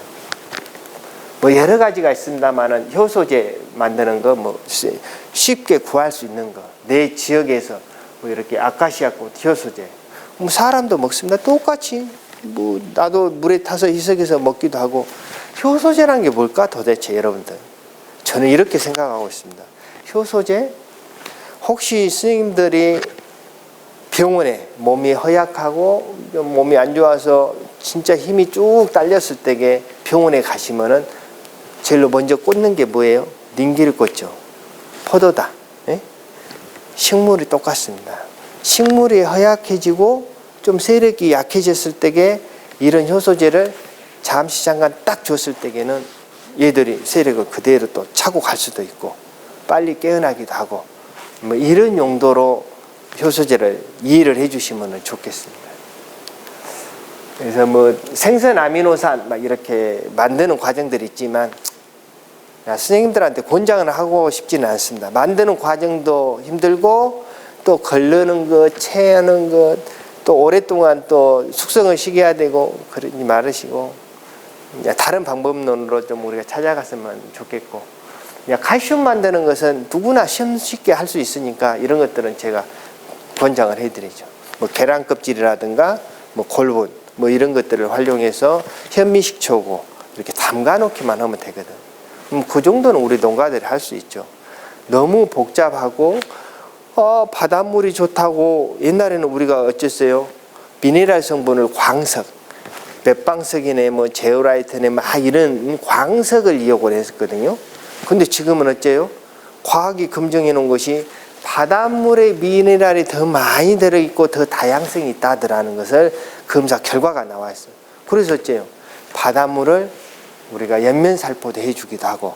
뭐 여러 가지가 있습니다만은 효소제 만드는 거 뭐 쉽게 구할 수 있는 거, 내 지역에서 뭐 이렇게 아카시아꽃 효소제, 뭐 사람도 먹습니다. 똑같이 뭐 나도 물에 타서 희석해서 먹기도 하고. 효소제라는 게 뭘까 도대체 여러분들? 저는 이렇게 생각하고 있습니다. 효소제, 혹시 스님들이 병원에 몸이 허약하고 몸이 안 좋아서 진짜 힘이 쭉 딸렸을 때에 병원에 가시면은 제일 먼저 꽂는 게 뭐예요? 닌기를 꽂죠. 포도다. 예? 식물이 똑같습니다. 식물이 허약해지고 좀 세력이 약해졌을 때에 이런 효소제를 잠시 잠깐 딱 줬을 때에는 얘들이 세력을 그대로 또 차고 갈 수도 있고 빨리 깨어나기도 하고, 뭐 이런 용도로 효소제를 이해를 해주시면 좋겠습니다. 그래서 뭐 생선 아미노산 막 이렇게 만드는 과정들이 있지만 선생님들한테 권장을 하고 싶지는 않습니다. 만드는 과정도 힘들고 또 걸르는 것, 채하는 것, 또 오랫동안 또 숙성을 시켜야 되고 그러지 말으시고 다른 방법론으로 좀 우리가 찾아갔으면 좋겠고, 칼슘 만드는 것은 누구나 쉽게 할 수 있으니까 이런 것들은 제가 권장을 해드리죠. 뭐 계란 껍질이라든가 뭐 골분 뭐 이런 것들을 활용해서 현미식초고 이렇게 담가 놓기만 하면 되거든. 그 정도는 우리 농가들이 할 수 있죠. 너무 복잡하고 바닷물이 좋다고 옛날에는 우리가 어쨌어요? 미네랄 성분을 광석, 맥방석이네 뭐 제오라이트네 막 이런 광석을 이용을 했었거든요. 근데 지금은 어째요? 과학이 검증해 놓은 것이 바닷물에 미네랄이 더 많이 들어있고 더 다양성이 있다더라는 것을 검사 결과가 나와 있어요. 그래서 어째요? 바닷물을 우리가 연면살포도 해주기도 하고,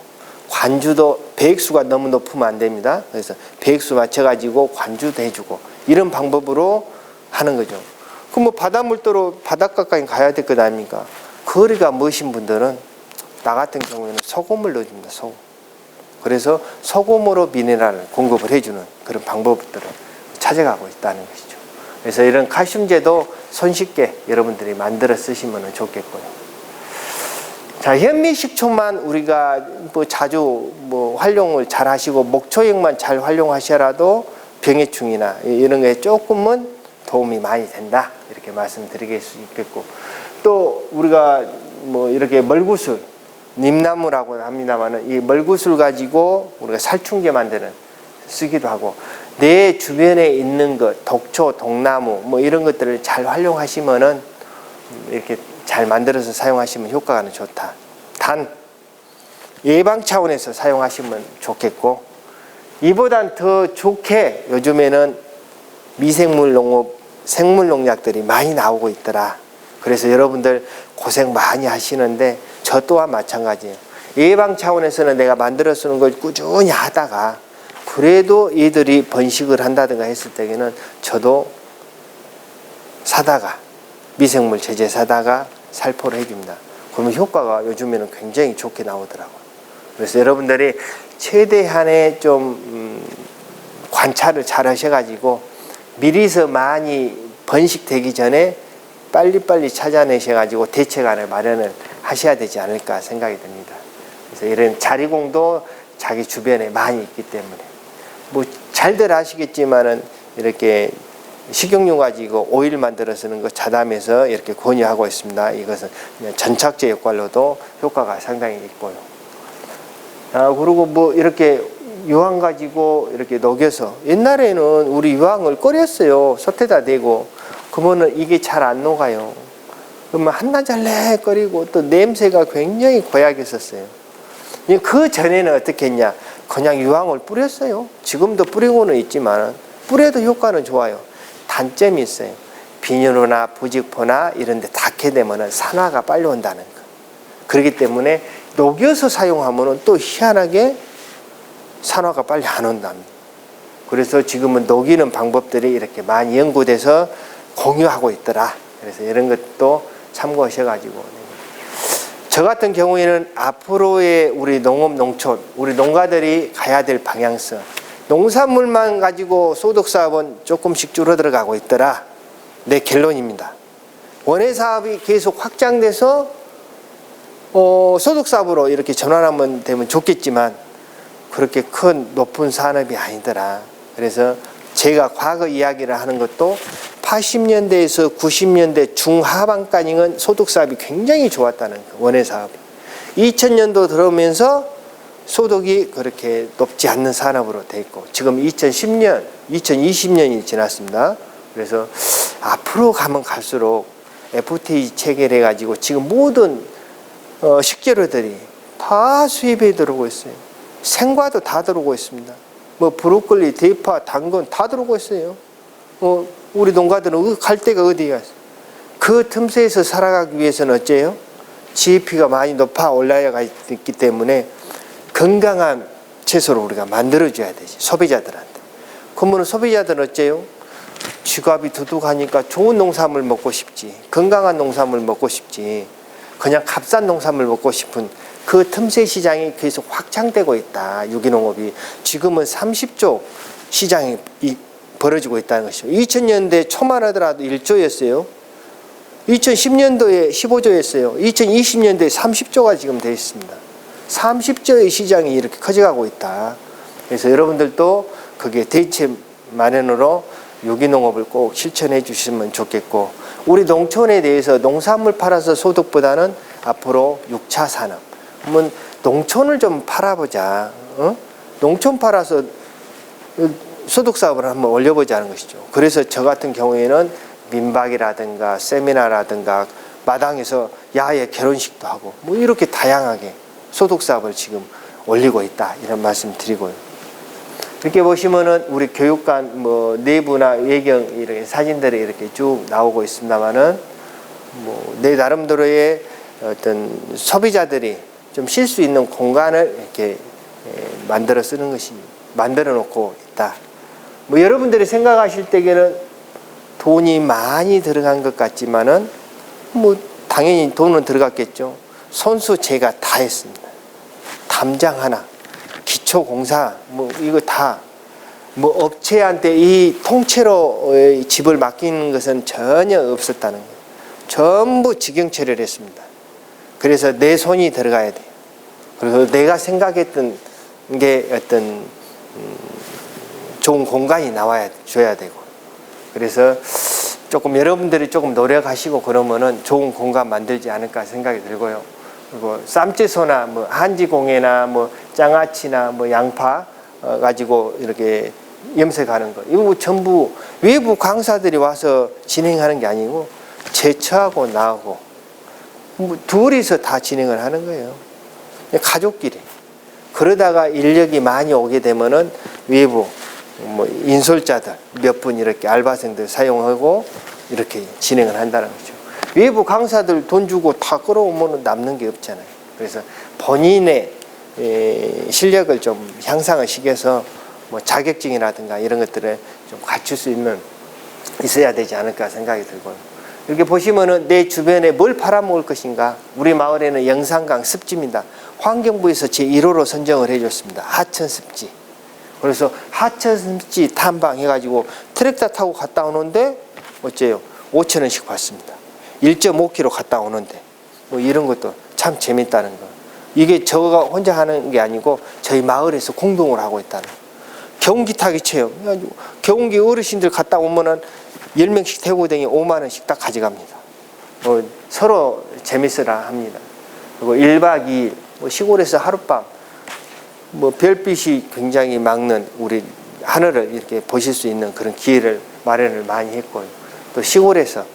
관주도 배액수가 너무 높으면 안 됩니다. 그래서 배액수 맞춰가지고 관주도 해주고 이런 방법으로 하는 거죠. 그럼 뭐 바닷물도로 바닷가까지 가야 될 것 아닙니까? 거리가 머신 분들은 나 같은 경우에는 소금을 넣어줍니다. 소금. 그래서 소금으로 미네랄을 공급을 해주는 그런 방법들을 찾아가고 있다는 것이죠. 그래서 이런 칼슘제도 손쉽게 여러분들이 만들어 쓰시면 좋겠고요. 자, 현미식초만 우리가 뭐 자주 뭐 활용을 잘 하시고 목초액만 잘 활용하셔라도 병해충이나 이런 거에 조금은 도움이 많이 된다, 이렇게 말씀드릴 수 있겠고, 또 우리가 뭐 이렇게 멀구슬, 님나무라고 합니다만은 이 멀구슬 가지고 우리가 살충제 만드는 쓰기도 하고, 내 주변에 있는 것, 독초, 독나무 뭐 이런 것들을 잘 활용하시면은 이렇게 잘 만들어서 사용하시면 효과가 좋다. 단 예방 차원에서 사용하시면 좋겠고, 이보단 더 좋게 요즘에는 미생물 농업, 생물 농약들이 많이 나오고 있더라. 그래서 여러분들 고생 많이 하시는데 저 또한 마찬가지예요. 예방 차원에서는 내가 만들어 쓰는 걸 꾸준히 하다가 그래도 얘들이 번식을 한다든가 했을 때에는 저도 사다가 미생물 제재 사다가 살포를 해줍니다. 그러면 효과가 요즘에는 굉장히 좋게 나오더라고요. 그래서 여러분들이 최대한의 좀 관찰을 잘 하셔가지고 미리서 많이 번식되기 전에 빨리빨리 찾아내셔가지고 대책안을 마련을 하셔야 되지 않을까 생각이 듭니다. 그래서 이런 자리공도 자기 주변에 많이 있기 때문에 뭐 잘들 아시겠지만은 이렇게 식용유 가지고 오일 만들어 쓰는 거 자담해서 이렇게 권유하고 있습니다. 이것은 전착제 역할로도 효과가 상당히 있고요. 그리고 뭐 이렇게 유황 가지고 이렇게 녹여서, 옛날에는 우리 유황을 끓였어요. 솥에다 대고. 그러면은 이게 잘 안 녹아요. 그러면 한나절래 끓이고 또 냄새가 굉장히 고약했었어요. 그 전에는 어떻게 했냐? 그냥 유황을 뿌렸어요. 지금도 뿌리고는 있지만 뿌려도 효과는 좋아요. 단점이 있어요. 비누나 부직포나 이런 데 닿게 되면은 산화가 빨리 온다는 거. 그렇기 때문에 녹여서 사용하면은 또 희한하게 산화가 빨리 안 온답니다. 그래서 지금은 녹이는 방법들이 이렇게 많이 연구돼서 공유하고 있더라. 그래서 이런 것도 참고하셔가지고. 저 같은 경우에는 앞으로의 우리 농업, 농촌, 우리 농가들이 가야 될 방향성. 농산물만 가지고 소득사업은 조금씩 줄어들어가고 있더라. 내 결론입니다. 원예사업이 계속 확장돼서 소득사업으로 이렇게 전환하면 되면 좋겠지만 그렇게 큰 높은 산업이 아니더라. 그래서 제가 과거 이야기를 하는 것도 80년대에서 90년대 중하반까지는 소득사업이 굉장히 좋았다는 거, 원예사업이. 2000년도 들어오면서 소득이 그렇게 높지 않는 산업으로 돼 있고 지금 2010년, 2020년이 지났습니다. 그래서 앞으로 가면 갈수록 FTA 체결해 가지고 지금 모든 식재료들이 다 수입에 들어오고 있어요. 생과도 다 들어오고 있습니다. 뭐 브로콜리, 대파, 당근 다 들어오고 있어요. 우리 농가들은 갈 데가 어디가 있어요. 그 틈새에서 살아가기 위해서는 어째요? GDP가 많이 높아 올라가 있기 때문에 건강한 채소를 우리가 만들어줘야 되지, 소비자들한테. 그러면 소비자들은 어째요? 지갑이 두둑하니까 좋은 농산물 먹고 싶지, 건강한 농산물 먹고 싶지, 그냥 값싼 농산물 먹고 싶은 그 틈새 시장이 계속 확장되고 있다. 유기농업이 지금은 30조 시장이 벌어지고 있다는 것이죠. 2000년대 초만 하더라도 1조였어요. 2010년도에 15조였어요. 2020년도에 30조가 지금 되어 있습니다. 30조의 시장이 이렇게 커져가고 있다. 그래서 여러분들도 그게 대체 마련으로 유기농업을 꼭 실천해 주시면 좋겠고, 우리 농촌에 대해서 농산물 팔아서 소득보다는 앞으로 6차 산업, 그러면 농촌을 좀 팔아보자. 농촌 팔아서 소득사업을 한번 올려보자는 것이죠. 그래서 저 같은 경우에는 민박이라든가 세미나라든가 마당에서 야외 결혼식도 하고 뭐 이렇게 다양하게 소득사업을 지금 올리고 있다, 이런 말씀 드리고요. 이렇게 보시면은 우리 교육관 뭐 내부나 외경 이렇게 사진들이 이렇게 쭉 나오고 있습니다만은 뭐 내 나름대로의 어떤 소비자들이 좀 쉴 수 있는 공간을 이렇게 만들어 쓰는 것이, 만들어 놓고 있다. 뭐 여러분들이 생각하실 때에는 돈이 많이 들어간 것 같지만은 뭐 당연히 돈은 들어갔겠죠. 손수 제가 다 했습니다. 담장 하나, 기초공사 뭐 이거 다 뭐 업체한테 이 통째로 집을 맡기는 것은 전혀 없었다는 거예요. 전부 직영 처리를 했습니다. 그래서 내 손이 들어가야 돼요. 그래서 내가 생각했던 게 어떤 좋은 공간이 나와야 줘야 되고, 그래서 조금 여러분들이 조금 노력하시고 그러면은 좋은 공간 만들지 않을까 생각이 들고요. 그리고 쌈채소나 뭐 한지공예나 뭐 장아찌나 뭐 양파 가지고 이렇게 염색하는 거, 이거 전부 외부 강사들이 와서 진행하는 게 아니고 제처하고 나하고 뭐 둘이서 다 진행을 하는 거예요. 가족끼리. 그러다가 인력이 많이 오게 되면은 외부 뭐 인솔자들 몇 분 이렇게 알바생들 사용하고 이렇게 진행을 한다는 거죠. 외부 강사들 돈 주고 다 끌어오면 남는 게 없잖아요. 그래서 본인의 실력을 좀 향상을 시켜서 뭐 자격증이라든가 이런 것들을 좀 갖출 수 있어야 되지 않을까 생각이 들고요. 이렇게 보시면은 내 주변에 뭘 팔아먹을 것인가. 우리 마을에는 영산강 습지입니다. 환경부에서 제1호로 선정을 해줬습니다. 하천 습지. 그래서 하천 습지 탐방해가지고 트랙터 타고 갔다 오는데 어째요? 5,000원씩 받습니다. 1.5km 갔다 오는데 뭐 이런 것도 참 재밌다는 거. 이게 저가 혼자 하는 게 아니고 저희 마을에서 공동으로 하고 있다는 거. 경운기 타기 체험. 경운기 어르신들 갔다 오면은 10명씩 태우고 다니 5만 원씩 딱 가져갑니다. 서로 재밌으라 합니다. 그리고 1박 2일 뭐 시골에서 하룻밤 뭐 별빛이 굉장히 막는 우리 하늘을 이렇게 보실 수 있는 그런 기회를 마련을 많이 했고요. 또 시골에서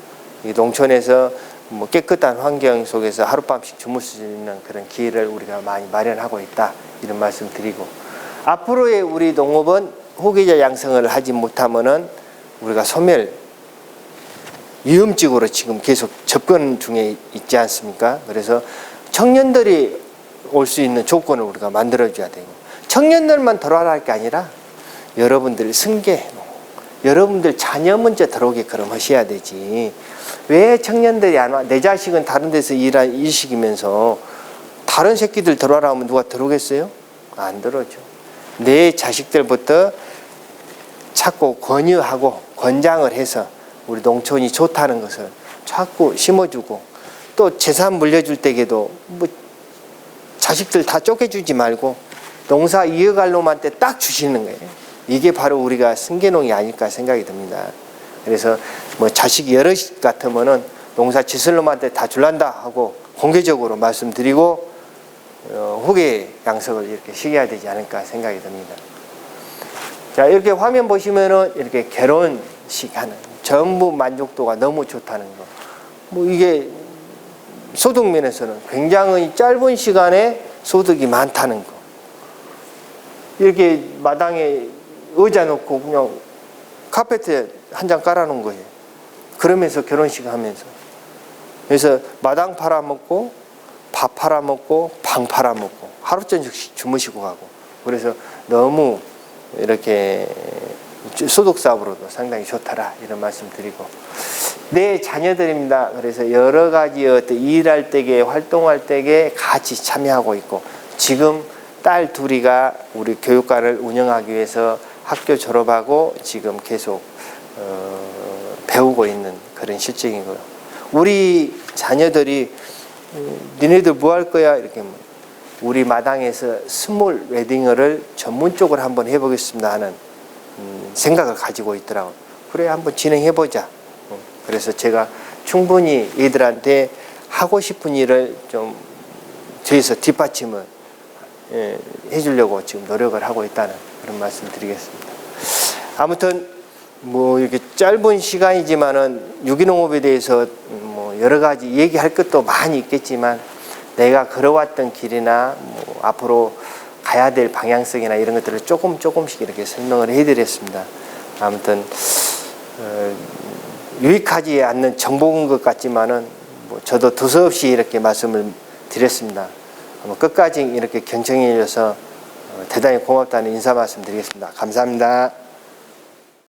농촌에서 뭐 깨끗한 환경 속에서 하룻밤씩 주무실 수 있는 그런 기회를 우리가 많이 마련하고 있다, 이런 말씀 드리고, 앞으로의 우리 농업은 후계자 양성을 하지 못하면은 우리가 소멸 위험지구로 지금 계속 접근 중에 있지 않습니까? 그래서 청년들이 올 수 있는 조건을 우리가 만들어줘야 되고, 청년들만 돌아갈 게 아니라 여러분들 승계, 여러분들 자녀 먼저 들어오게 그럼 하셔야 되지. 왜 청년들이 안 와? 내 자식은 다른 데서 일시키면서 다른 새끼들 들어와라 하면 누가 들어오겠어요? 안 들어오죠. 내 자식들부터 자꾸 권유하고 권장을 해서 우리 농촌이 좋다는 것을 자꾸 심어주고, 또 재산 물려줄 때에도 뭐 자식들 다 쫓겨주지 말고 농사 이어갈 놈한테 딱 주시는 거예요. 이게 바로 우리가 승계농이 아닐까 생각이 듭니다. 그래서 뭐 자식 여럿 같으면은 농사 짓을 놈한테 다 줄란다 하고 공개적으로 말씀드리고 후계 양석을 이렇게 시켜야 되지 않을까 생각이 듭니다. 자, 이렇게 화면 보시면은 이렇게 결혼식 하는 전부 만족도가 너무 좋다는 거. 뭐 이게 소득 면에서는 굉장히 짧은 시간에 소득이 많다는 거. 이렇게 마당에 의자 놓고 그냥 카페트에 한 장 깔아놓은 거예요. 그러면서 결혼식 하면서. 그래서 마당 팔아먹고 밥 팔아먹고 방 팔아먹고 하루 저녁씩 주무시고 가고. 그래서 너무 이렇게 소득 사업으로도 상당히 좋더라 이런 말씀 드리고, 내 자녀들입니다. 그래서 여러 가지 일할 때에 활동할 때에 같이 참여하고 있고, 지금 딸 둘이가 우리 교육관을 운영하기 위해서 학교 졸업하고 지금 계속 배우고 있는 그런 실정이고요. 우리 자녀들이 니네들 뭐 할 거야? 이렇게 우리 마당에서 스몰 웨딩을 전문적으로 한번 해보겠습니다 하는 생각을 가지고 있더라고요. 그래, 한번 진행해보자. 그래서 제가 충분히 얘들한테 하고 싶은 일을 좀 뒤에서 뒷받침을 해주려고 지금 노력을 하고 있다는 그런 말씀 드리겠습니다. 아무튼 뭐 이렇게 짧은 시간이지만은 유기농업에 대해서 뭐 여러 가지 얘기할 것도 많이 있겠지만, 내가 걸어왔던 길이나 뭐 앞으로 가야 될 방향성이나 이런 것들을 조금씩 이렇게 설명을 해드렸습니다. 아무튼 유익하지 않는 정보인 것 같지만은 뭐 저도 두서없이 이렇게 말씀을 드렸습니다. 끝까지 이렇게 경청해 주셔서 대단히 고맙다는 인사 말씀 드리겠습니다. 감사합니다.